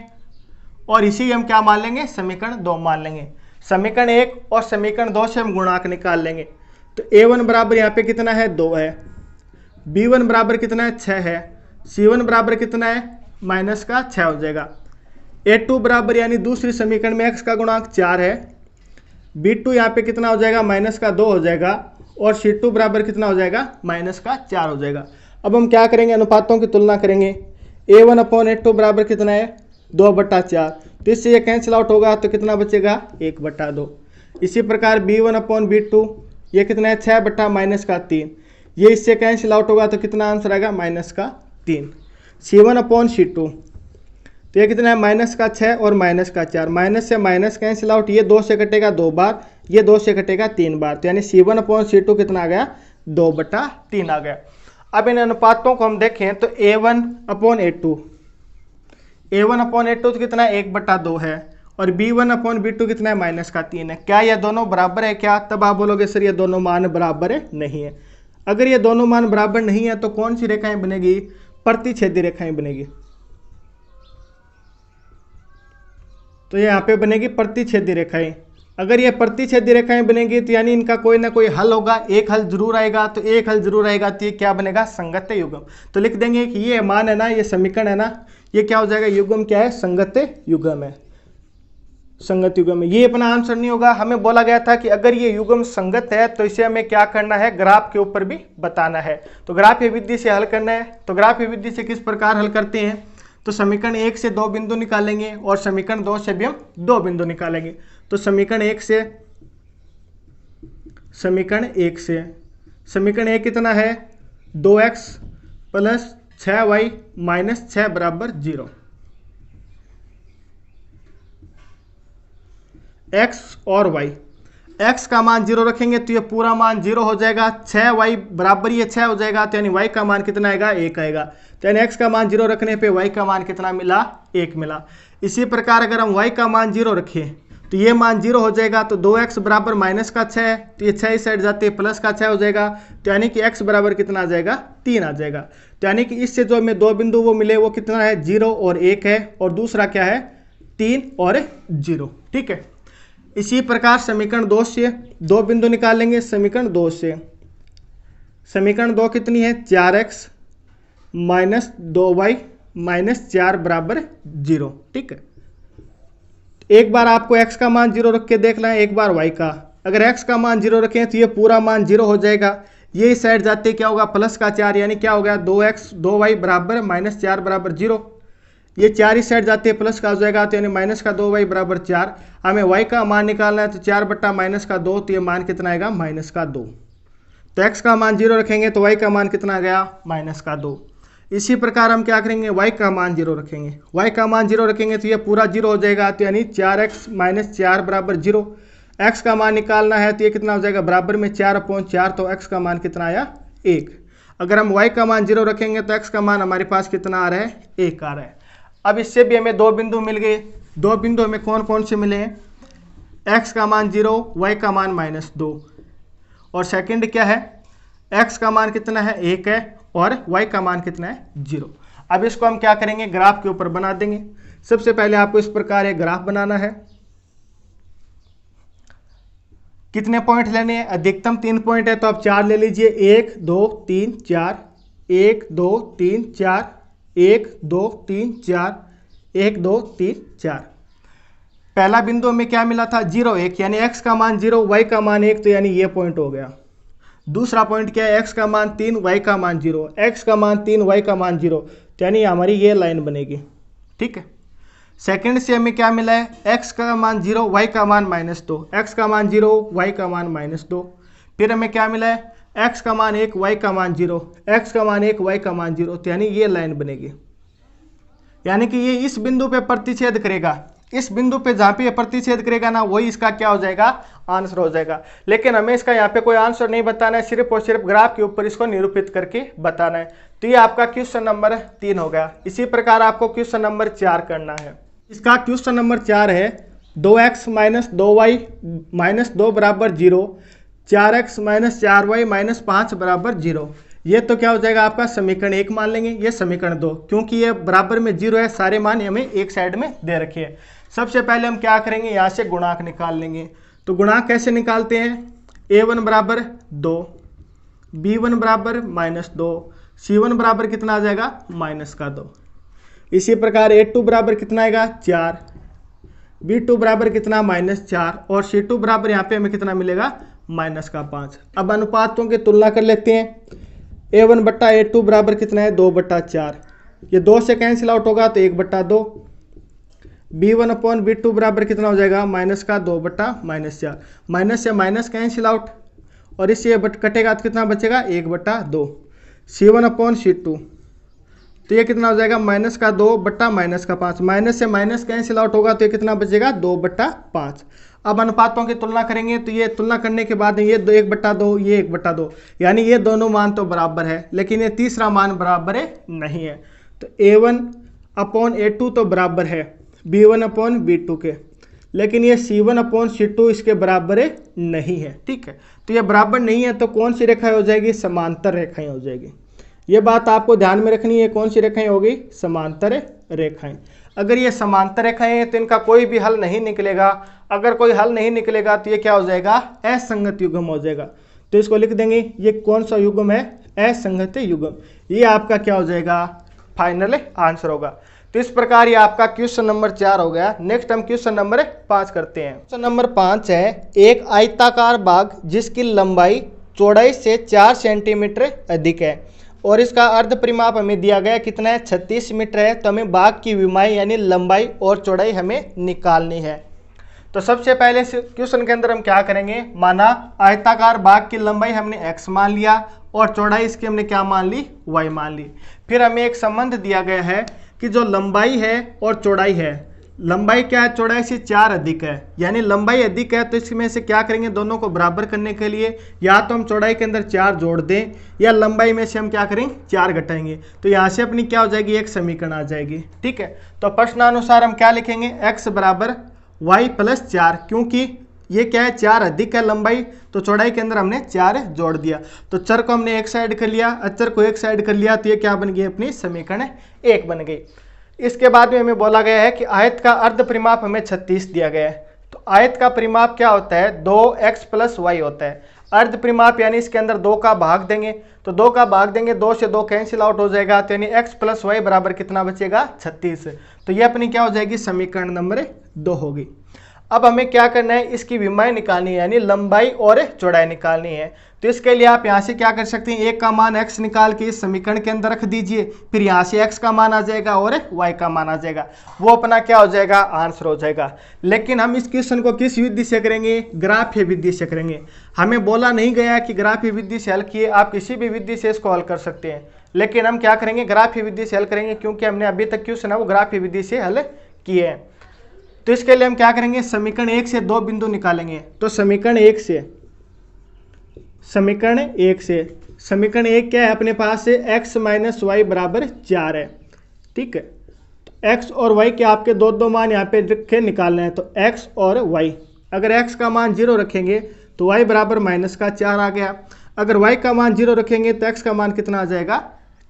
और इसी हम क्या मान लेंगे समीकरण 2 मान लेंगे। समीकरण 1 और समीकरण 2 से हम गुणांक निकाल लेंगे। तो a1 बराबर यहाँ पे कितना है 2 है, b1 बराबर कितना है 6 है, c1 बराबर कितना है -6 हो जाएगा। a2 बराबर यानी दूसरी समीकरण में x का गुणांक 4 है, b2 यहाँ पे कितना हो जाएगा -2 हो जाएगा और c2 बराबर कितना हो जाएगा -4 हो जाएगा। अब हम क्या करेंगे अनुपातों की तुलना करेंगे। a1/a2 बराबर कितना है 2/4, तो इससे ये कैंसिल आउट होगा तो कितना बचेगा 1/2। इसी प्रकार b1/b2 ये कितना है 6/-3, ये इससे कैंसिल आउट होगा तो कितना आंसर आएगा -3। c1/c2 तो ये कितना है -6 और -4, माइनस से माइनस कैंसिल आउट, ये 2 से कटेगा 2 बार, ये 2 से कटेगा 3 बार, तो यानी c1/c2 कितना आ गया 2/3 आ गया। अब इन अनुपातों को हम देखें तो a1/a2 तो कितना है 1/2 है और b1/b2 कितना है -3 है। क्या ये दोनों बराबर है क्या? तब आप बोलोगे सर ये दोनों मान बराबर है, नहीं है। अगर ये दोनों मान बराबर नहीं है तो कौन सी रेखाएं बनेगी, प्रतिच्छेदी रेखाएं बनेगी। तो ये यहाँ पे बनेगी प्रतिच्छेदी रेखाएं। अगर ये प्रतिच्छेदी रेखाएं बनेगी तो यानी इनका कोई ना कोई हल होगा, एक हल जरूर आएगा। तो एक हल जरूर आएगा तो ये क्या बनेगा संगत युग्म। तो लिख देंगे कि ये मान है ना, ये समीकरण है ना, ये क्या हो जाएगा युग्म क्या है संगत युग्म है, संगत युग्म है। ये अपना आंसर नहीं होगा। हमें बोला गया था कि अगर ये युग्म संगत है तो इसे हमें क्या करना है ग्राफ के ऊपर भी बताना है। तो ग्राफीय विधि से हल करना है। तो ग्राफीय विधि से किस प्रकार हल करते हैं, तो समीकरण 1 से 2 बिंदु निकालेंगे और समीकरण 2 से भी हम 2 बिंदु निकालेंगे। तो समीकरण 1 समीकरण 1 कितना है 2x + 6y - 6 = 0। x और y, x का मान 0 रखेंगे तो ये पूरा मान 0 हो जाएगा, 6y बराबर ये 6 हो जाएगा, तो यानी y का मान कितना आएगा 1 आएगा। तो यानी x का मान 0 रखने पे y का मान कितना मिला 1 मिला। इसी प्रकार अगर हम y का मान 0 रखें तो ये मान 0 हो जाएगा। तो 2x बराबर -6 है, तो ये 6 इस साइड जाते हैं +6 हो जाएगा। तो यानी कि x बराबर कितना आ जाएगा 3 आ जाएगा। तो यानी कि इससे जो हमें 2 बिंदु वो मिले वो कितना है 0 और 1 है, और दूसरा क्या है 3 और 0, ठीक है। इसी प्रकार समीकरण 2 से 2 बिंदु निकालेंगे। समीकरण 2 से समीकरण 2 कितनी है 4x - 2y - 4 = 0, ठीक है। एक बार आपको x का मान 0 रख के देखना है, एक बार y का। अगर x का मान 0 रखें तो ये पूरा मान 0 हो जाएगा। ये इस साइड जाते क्या होगा +4, यानी क्या हो गया 2x 2y बराबर -4 = 0। ये 4 इस साइड जाते हैं प्लस का हो जाएगा, तो यानी -2y = 4। हमें y का मान निकालना है तो 4/-2, तो ये मान कितना आएगा -2। तो x का मान 0 रखेंगे तो y का मान कितना आ गया -2। इसी प्रकार हम क्या करेंगे y का मान 0 रखेंगे। y का मान 0 रखेंगे तो ये पूरा 0 हो जाएगा, तो यानी 4x - 4 = 0। x का मान निकालना है तो ये कितना हो जाएगा बराबर में 4/4, तो x का मान कितना आया 1। अगर हम y का मान 0 रखेंगे तो x का मान हमारे पास कितना आ रहा है 1 आ रहा है। अब इससे भी हमें 2 बिंदु मिल गए। 2 बिंदु हमें कौन कौन से मिले हैं, x का मान 0, y का मान -2, और सेकंड क्या है x का मान कितना है 1 है और y का मान कितना है 0। अब इसको हम क्या करेंगे ग्राफ के ऊपर बना देंगे। सबसे पहले आपको इस प्रकार एक ग्राफ बनाना है। कितने पॉइंट लेने हैं, अधिकतम 3 पॉइंट है तो आप 4 ले लीजिए, 1 2 3 4, 1 2 3 4, 1 2 3 4, 1 2 3 4। पहला बिंदु हमें क्या मिला था 0 1, यानी x का मान 0 y का मान 1, तो यानी ये पॉइंट हो गया। दूसरा पॉइंट क्या है, x का मान 3 y का मान 0, x का मान 3 y का मान 0, तो यानी हमारी ये लाइन बनेगी। ठीक है, सेकंड से हमें क्या मिला है, x का मान 0 y का मान -2, x का मान 0 y का मान -2। फिर हमें क्या मिला है, x का मान 1 y का मान 0, x का मान 1 y का मान 0, तो यानी ये लाइन बनेगी। यानी कि ये इस बिंदु पे प्रतिच्छेद करेगा, इस बिंदु पे जहाँ पे ये प्रतिच्छेद करेगा ना, वही इसका क्या हो जाएगा, आंसर हो जाएगा। लेकिन हमें इसका यहाँ पे कोई आंसर नहीं बताना है, सिर्फ और सिर्फ ग्राफ के ऊपर इसको निरूपित करके बताना है। तो ये आपका क्वेश्चन नंबर 3 हो गया। इसी प्रकार आपको क्वेश्चन नंबर 4 करना है। इसका क्वेश्चन नंबर 4 है 2x - 2y - 2 बराबर 0, 4x - 4y - 5 बराबर 0। ये तो क्या हो जाएगा आपका समीकरण 1 मान लेंगे, ये समीकरण 2, क्योंकि ये बराबर में 0 है, सारे मान हमें एक साइड में दे रखे हैं। सबसे पहले हम क्या करेंगे, यहाँ से गुणांक निकाल लेंगे। तो गुणांक कैसे निकालते हैं, a1 बराबर 2, b1 बराबर -2, c1 बराबर कितना आ जाएगा -2। इसी प्रकार a2 बराबर कितना आएगा 4, b2 बराबर कितना -4, और c2 बराबर यहाँ पे हमें कितना मिलेगा -5। अब अनुपातों की तुलना कर लेते हैं। a1 बट्टा a2 बराबर कितना है 2/4, ये 2 से कैंसिल आउट होगा तो 1/2। b1 अपॉन b2 बराबर कितना हो जाएगा -2/-4, माइनस से माइनस कैंसिल आउट, और इससे ये कटेगा तो कितना बचेगा 1/2। c1 अपॉन c2, तो ये कितना हो जाएगा -2/-5, माइनस से माइनस कैंसिल आउट होगा तो ये कितना बचेगा 2/5। अब अनुपातों की तुलना करेंगे तो ये तुलना करने के बाद ये 1/2, ये 1/2, यानी ये दोनों मान तो बराबर है, लेकिन ये तीसरा मान बराबर है नहीं है। तो a1 अपॉन a2 तो बराबर है b1 अपॉन b2 के, लेकिन ये c1 अपॉन c2 इसके बराबर है नहीं है। ठीक है, तो ये बराबर नहीं है तो कौन सी रेखाएं हो जाएगी, समांतर रेखाएं हो जाएगी। ये बात आपको ध्यान में रखनी है, कौन सी रेखाएं होगी, समांतर रेखाएं। अगर ये समांतर रेखाएं हैं तो इनका कोई भी हल नहीं निकलेगा। अगर कोई हल नहीं निकलेगा तो ये क्या हो जाएगा, असंगत युग्म हो जाएगा। तो इसको लिख देंगे, ये कौन सा युग्म है, असंगत युग्म। ये आपका क्या हो जाएगा, फाइनल आंसर होगा। तो इस प्रकार ये आपका क्वेश्चन नंबर 4 हो गया। नेक्स्ट हम क्वेश्चन नंबर 5 करते हैं। क्वेश्चन नंबर 5 है, एक आयताकार बाग जिसकी लंबाई चौड़ाई से 4 सेंटीमीटर अधिक है और इसका अर्ध परिमाप हमें दिया गया कितना है 36 मीटर है। तो हमें बाग की विमाई यानी लंबाई और चौड़ाई हमें निकालनी है। तो सबसे पहले क्वेश्चन के अंदर हम क्या करेंगे, माना आयताकार बाग की लंबाई हमने x मान लिया और चौड़ाई इसकी हमने क्या मान ली, y मान ली। फिर हमें एक संबंध दिया गया है कि जो लंबाई है और चौड़ाई है, लंबाई क्या है चौड़ाई से 4 अधिक है, यानी लंबाई अधिक है तो इसमें से क्या करेंगे, दोनों को बराबर करने के लिए या तो हम चौड़ाई के अंदर 4 जोड़ दें या लंबाई में से हम क्या करेंगे 4 घटाएंगे। तो यहाँ से अपनी क्या हो जाएगी, एक समीकरण आ जाएगी। ठीक है, तो प्रश्नानुसार हम क्या लिखेंगे, x बराबर y प्लस 4, क्योंकि ये क्या है 4 अधिक है लंबाई, तो चौड़ाई के अंदर हमने 4 जोड़ दिया। तो चर को हमने एक साइड कर लिया, अचर को एक साइड कर लिया, तो ये क्या बन गई, अपनी समीकरण 1 बन गई। इसके बाद में हमें बोला गया है कि आयत का अर्ध परिमाप हमें 36 दिया गया है। तो आयत का परिमाप क्या होता है, 2x प्लस y होता है। अर्ध परिमाप यानी इसके अंदर 2 का भाग देंगे, तो 2 का भाग देंगे, 2 से 2 कैंसिल आउट हो जाएगा, तो यानी x प्लस वाई बराबर कितना बचेगा 36। तो ये अपनी क्या हो जाएगी, समीकरण नंबर 2 होगी। अब हमें क्या करना है, इसकी विमाई निकालनी है यानी लंबाई और चौड़ाई निकालनी है। तो इसके लिए आप यहाँ से क्या कर सकते हैं, एक का मान x निकाल के इस समीकरण के अंदर रख दीजिए, फिर यहाँ से x का मान आ जाएगा और y का मान आ जाएगा, वो अपना क्या हो जाएगा, आंसर हो जाएगा। लेकिन हम इस क्वेश्चन को किस विधि से करेंगे, ग्राफीय विधि से करेंगे। हमें बोला नहीं गया कि ग्राफीय विधि से हल किए, आप किसी भी विधि से इसको हल कर सकते हैं, लेकिन हम क्या करेंगे, ग्राफीय विधि से हल करेंगे, क्योंकि हमने अभी तक क्वेश्चन है वो ग्राफीय विधि से हल किए हैं। तो इसके लिए हम क्या करेंगे, समीकरण 1 से 2 बिंदु निकालेंगे। तो समीकरण 1 क्या है अपने पास से, x माइनस वाई बराबर 4 है। ठीक है, तो x और y के आपके दो मान यहाँ पे रखे निकालने हैं। तो x और y, अगर x का मान 0 रखेंगे तो y बराबर -4 आ गया, अगर y का मान 0 रखेंगे तो x का मान कितना आ जाएगा,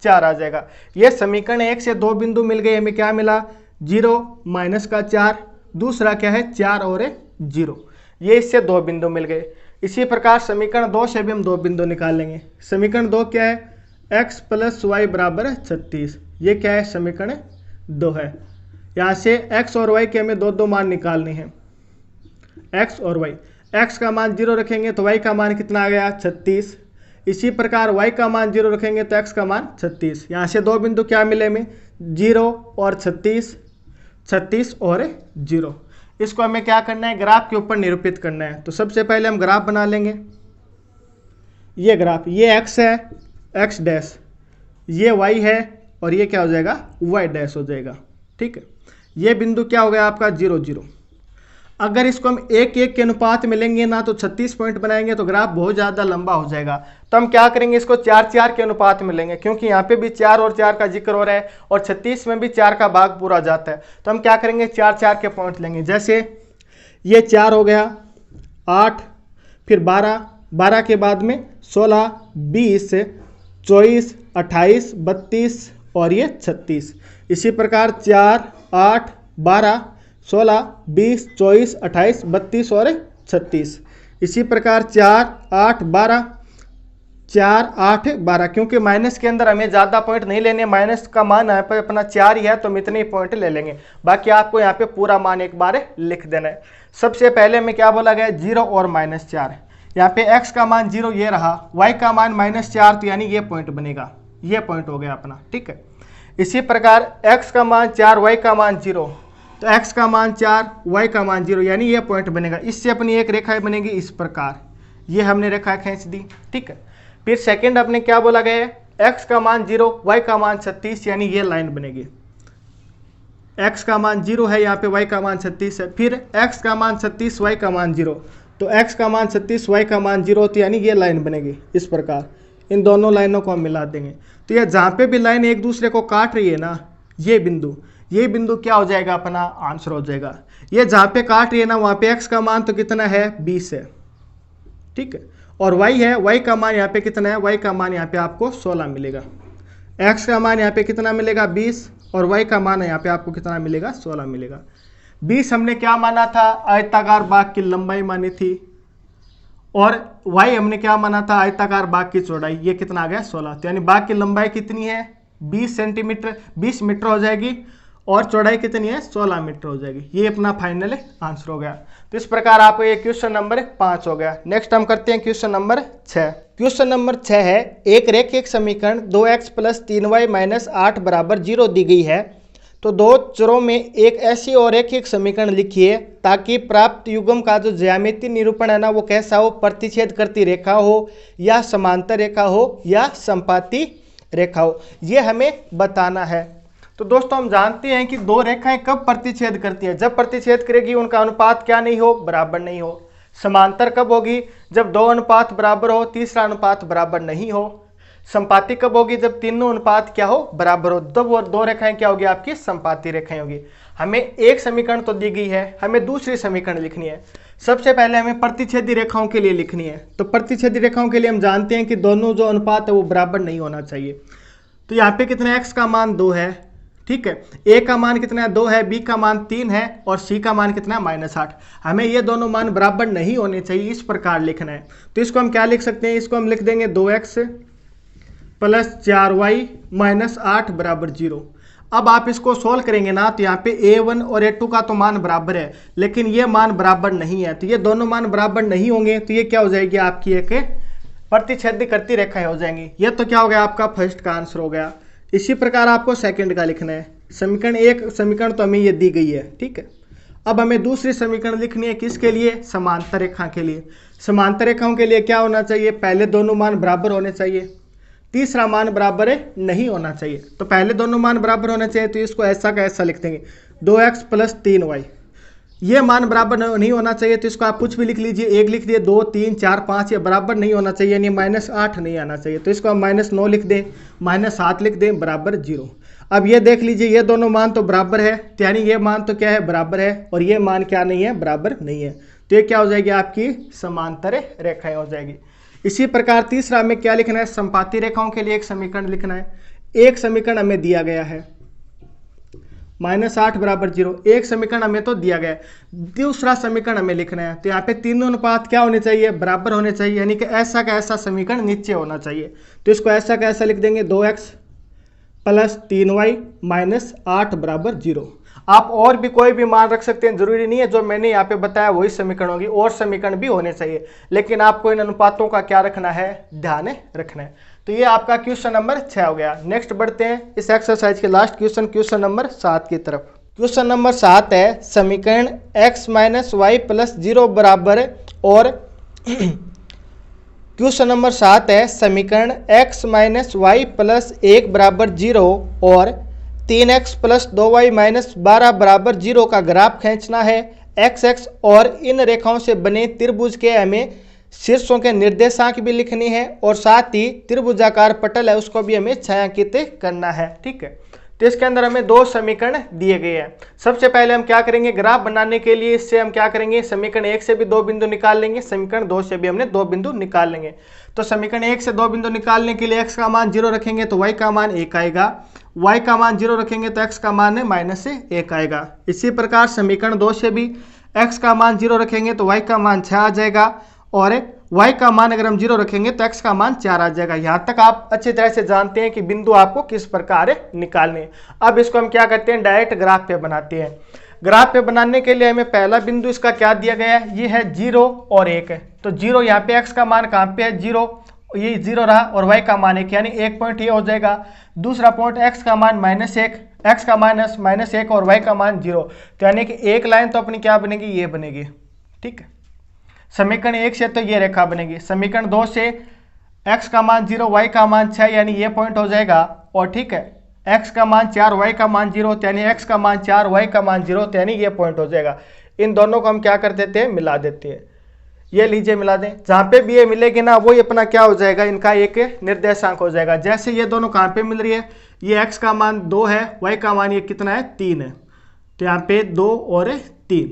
4 आ जाएगा। ये समीकरण 1 से 2 बिंदु मिल गए, हमें क्या मिला, 0 -4, दूसरा क्या है 4 और 0, ये इससे 2 बिंदु मिल गए। इसी प्रकार समीकरण 2 से भी हम 2 बिंदु निकाल लेंगे। समीकरण 2 क्या है, x + y बराबर 36। ये क्या है, समीकरण 2 है। यहाँ से x और y के हमें दो मान निकालने हैं, x और y। x का मान 0 रखेंगे तो y का मान कितना आ गया, 36। इसी प्रकार y का मान 0 रखेंगे तो x का मान 36। यहाँ से 2 बिंदु क्या मिले हमें, 0 और 36, 36 और 0। इसको हमें क्या करना है, ग्राफ के ऊपर निरूपित करना है। तो सबसे पहले हम ग्राफ बना लेंगे। ये ग्राफ, ये x है, x डैश, ये y है और ये क्या हो जाएगा, y डैश हो जाएगा। ठीक है, ये बिंदु क्या हो गया आपका, 0 0। अगर इसको हम 1 1 के अनुपात में लेंगे ना तो 36 पॉइंट बनाएंगे तो ग्राफ बहुत ज़्यादा लंबा हो जाएगा। तो हम क्या करेंगे, इसको 4 4 के अनुपात में लेंगे, क्योंकि यहाँ पे भी 4 और 4 का जिक्र हो रहा है और 36 में भी 4 का भाग पूरा जाता है। तो हम क्या करेंगे, 4 4 के पॉइंट लेंगे। जैसे ये 4 हो गया, 8, फिर 12, 12 के बाद में 16, 20, 24, 28, 32 और ये 36। इसी प्रकार 4, 8, 12, 16, 20, 24, 28, 32 और 36। इसी प्रकार 4, 8, 12, 4, 8, 12, क्योंकि माइनस के अंदर हमें ज़्यादा पॉइंट नहीं लेने, माइनस का मान यहाँ पर अपना 4 ही है तो हम इतने ही पॉइंट ले लेंगे। बाकी आपको यहाँ पे पूरा मान एक बार लिख देना है। सबसे पहले हमें क्या बोला गया, 0 और -4। यहाँ पे x का मान 0 ये रहा, y का मान -4, तो यानी ये पॉइंट बनेगा, ये पॉइंट हो गया अपना। ठीक है, इसी प्रकार x का मान 4, y का मान 0, तो x का मान 4, y का मान 0, यानी ये पॉइंट बनेगा। इससे अपनी एक रेखा बनेगी इस प्रकार, ये हमने रेखा खींच दी। ठीक है, फिर सेकंड अपने क्या बोला गया है, x का मान 0, y का मान 36, यानी ये लाइन बनेगी। x का मान 0 है, यहाँ पे y का मान 36 है। फिर x का मान 36, y का मान 0, तो x का मान 36, y का मान 0, तो यानी ये लाइन बनेगी इस प्रकार। इन दोनों लाइनों को हम मिला देंगे। तो ये जहाँ पे भी लाइन एक दूसरे को काट रही है ना, ये बिंदु क्या हो जाएगा, अपना आंसर हो जाएगा। ये जहाँ पे काट रही है ना, वहाँ पे x का मान तो कितना है, 20 है। ठीक है, और y है, y का मान यहाँ पे कितना है, y का मान यहाँ पे आपको 16 मिलेगा। x का मान यहाँ पे कितना मिलेगा, 20, और y का मान यहाँ पे आपको कितना मिलेगा, 16 मिलेगा। 20 हमने क्या माना था, आयताकार भाग की लंबाई मानी थी, और y हमने क्या माना था, आयताकार भाग की चौड़ाई। ये कितना आ गया, 16। तो यानी भाग की लंबाई कितनी है, 20 सेंटीमीटर, 20 मीटर हो जाएगी, और चौड़ाई कितनी है, 16 मीटर हो जाएगी। ये अपना फाइनल आंसर हो गया। तो इस प्रकार आपको ये क्वेश्चन नंबर 5 हो गया। नेक्स्ट हम करते हैं क्वेश्चन नंबर 6। क्वेश्चन नंबर 6 है, एक रैखिक समीकरण 2x + 3y - 8 बराबर 0 दी गई है, तो दो चरों में एक ऐसी और रैखिक समीकरण लिखिए ताकि प्राप्त युग्म का जो ज्यामितीय निरूपण है ना, वो कैसा हो, प्रतिच्छेद करती रेखा हो, या समांतर रेखा हो, या संपाती रेखा हो। ये हमें बताना है। तो दोस्तों हम जानते हैं कि दो रेखाएं कब प्रतिच्छेद करती है, जब प्रतिच्छेद करेगी उनका अनुपात क्या नहीं हो, बराबर नहीं हो। समांतर कब होगी, जब दो अनुपात बराबर हो, तीसरा अनुपात बराबर नहीं हो। संपाती कब होगी, जब तीनों अनुपात क्या हो, बराबर हो, तब वो दो रेखाएं क्या होगी, आपकी संपाती रेखाएं होगी। हमें एक समीकरण तो दी गई है, हमें दूसरी समीकरण लिखनी है। सबसे पहले हमें प्रतिच्छेदी रेखाओं के लिए लिखनी है। तो प्रतिच्छेदी रेखाओं के लिए हम जानते हैं कि दोनों जो अनुपात है वो बराबर नहीं होना चाहिए। तो यहाँ पे कितना, x का मान 2 है, ठीक है, a का मान कितना है, 2 है, b का मान 3 है, और c का मान कितना है, -8। हमें ये दोनों मान बराबर नहीं होने चाहिए, इस प्रकार लिखना है। तो इसको हम क्या लिख सकते हैं, इसको हम लिख देंगे 2x + 4y - 8 बराबर 0। अब आप इसको सोल्व करेंगे ना, तो यहाँ पे a1 और a2 का तो मान बराबर है, लेकिन ये मान बराबर नहीं है। तो ये दोनों मान बराबर नहीं होंगे, तो ये क्या हो जाएगी, आपकी एक प्रतिच्छेद करती रेखाएं हो जाएंगी। ये तो क्या हो गया, आपका फर्स्ट का आंसर हो गया। इसी प्रकार आपको सेकंड का लिखना है। समीकरण एक समीकरण तो हमें ये दी गई है, ठीक है। अब हमें दूसरी समीकरण लिखनी है, किसके लिए, समांतर रेखा के लिए। समांतर रेखाओं के लिए क्या होना चाहिए, पहले दोनों मान बराबर होने चाहिए, तीसरा मान बराबर नहीं होना चाहिए। तो पहले दोनों मान बराबर होने चाहिए, तो इसको ऐसा का ऐसा लिख देंगे, 2x + 3y। ये मान बराबर नहीं होना चाहिए, तो इसको आप कुछ भी लिख लीजिए, 1 लिख दिए, 2, 3, 4, 5, ये बराबर नहीं होना चाहिए, यानी -8 नहीं आना चाहिए। तो इसको हम -9 लिख दें, -7 लिख दें, बराबर 0। अब ये देख लीजिए, ये दोनों मान तो बराबर है, यानी ये मान तो क्या है, बराबर है, और ये मान क्या नहीं है, बराबर नहीं है। तो ये क्या हो जाएगी, आपकी समांतर रेखाएं हो जाएगी। इसी प्रकार तीसरा हमें क्या लिखना है, संपाती रेखाओं के लिए एक समीकरण लिखना है। एक समीकरण हमें दिया गया है, -8 बराबर 0। एक समीकरण हमें तो दिया गया है, दूसरा समीकरण हमें लिखना है। तो यहाँ पे तीनों अनुपात क्या होने चाहिए, बराबर होने चाहिए, यानी कि ऐसा का ऐसा समीकरण नीचे होना चाहिए। तो इसको ऐसा का ऐसा लिख देंगे, 2x + 3y - 8 बराबर 0। आप और भी कोई भी मान रख सकते हैं, जरूरी नहीं है जो मैंने यहाँ पे बताया वही समीकरण होगी, और समीकरण भी होने चाहिए, लेकिन आपको इन अनुपातों का क्या रखना है, ध्यान रखना है। तो ये आपका क्वेश्चन नंबर 6 हो गया। नेक्स्ट बढ़ते हैं इस एक्सरसाइज के लास्ट क्वेश्चन नंबर 7 की तरफ। क्वेश्चन नंबर 7 है, समीकरण x - y + 0 बराबर, और क्वेश्चन नंबर 7 है, समीकरण x - y + 1 बराबर 0 और 3x + 2y - 12 बराबर 0 का ग्राफ खींचना है। x और इन रेखाओं से बने त्रिभुज के हमें शीर्षों के निर्देशांक भी लिखनी है, और साथ ही त्रिभुजाकार पटल है उसको भी हमें छायांकित करना है। ठीक है, तो इसके अंदर हमें दो समीकरण दिए गए हैं। सबसे पहले हम क्या करेंगे, ग्राफ बनाने के लिए इससे हम क्या करेंगे, समीकरण 1 से भी 2 बिंदु निकाल लेंगे, समीकरण 2 से भी हमने 2 बिंदु निकाल लेंगे। तो समीकरण 1 से 2 बिंदु निकालने के लिए x का मान 0 रखेंगे तो y का मान 1 आएगा, y का मान 0 रखेंगे तो x का मान -1 आएगा। इसी प्रकार समीकरण 2 से भी x का मान 0 रखेंगे तो y का मान 6 आ जाएगा, और y का मान अगर हम 0 रखेंगे तो x का मान 4 आ जाएगा। यहाँ तक आप अच्छी तरह से जानते हैं कि बिंदु आपको किस प्रकार निकालने हैं। अब इसको हम क्या करते हैं, डायरेक्ट ग्राफ पे बनाते हैं। ग्राफ पे बनाने के लिए हमें पहला बिंदु इसका क्या दिया गया है, ये है 0 और 1 है। तो 0 यहाँ पे x का मान कहाँ पे है, 0, ये 0 रहा, और y का मान 1, यानी 1 पॉइंट ये हो जाएगा। दूसरा पॉइंट x का मान -1, x का -1 और y का मान 0, तो यानी कि एक लाइन तो अपनी क्या बनेगी, ये बनेगी। ठीक है, समीकरण 1 से तो ये रेखा बनेगी, समीकरण 2 से x का मान 0, y का मान 6, यानी ये पॉइंट हो जाएगा। और ठीक है, x का मान 4, y का मान 0, यानी x का मान 4, y का मान 0, यानी ये पॉइंट हो जाएगा। इन दोनों को हम क्या कर देते हैं, मिला देते हैं। ये लीजिए मिला दें, जहाँ पे भी ये मिलेगी ना वो अपना क्या हो जाएगा, इनका एक निर्देशांक हो जाएगा। जैसे ये दोनों कहाँ पे मिल रही है, ये x का मान 2 है, y का मान ये कितना है, 3 है, तो यहाँ पे 2 और 3,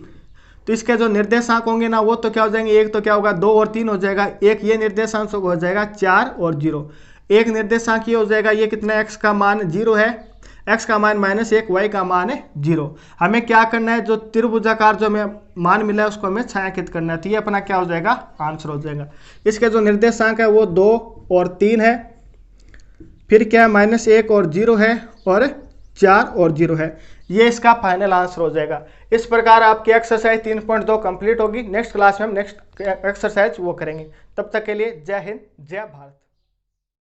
तो इसके जो निर्देशांक होंगे ना वो तो क्या हो जाएंगे, एक तो क्या होगा 2 और 3 हो जाएगा, एक ये निर्देशांक हो जाएगा 4 और 0, एक निर्देशांक ये हो जाएगा, ये कितना x का मान 0 है, x का मान -1, y का मान है 0। हमें क्या करना है, जो त्रिभुजाकार जो हमें मान मिला है उसको हमें छायांकित करना है, तो ये अपना क्या हो जाएगा, आंसर हो जाएगा। इसके जो निर्देशांक है वो 2 और 3 है, फिर क्या -1 और 0 है, और 4 और 0 है, ये इसका फाइनल आंसर हो जाएगा। इस प्रकार आपकी एक्सरसाइज 3.2 कंप्लीट होगी। नेक्स्ट क्लास में हम नेक्स्ट एक्सरसाइज वो करेंगे। तब तक के लिए जय हिंद, जय भारत।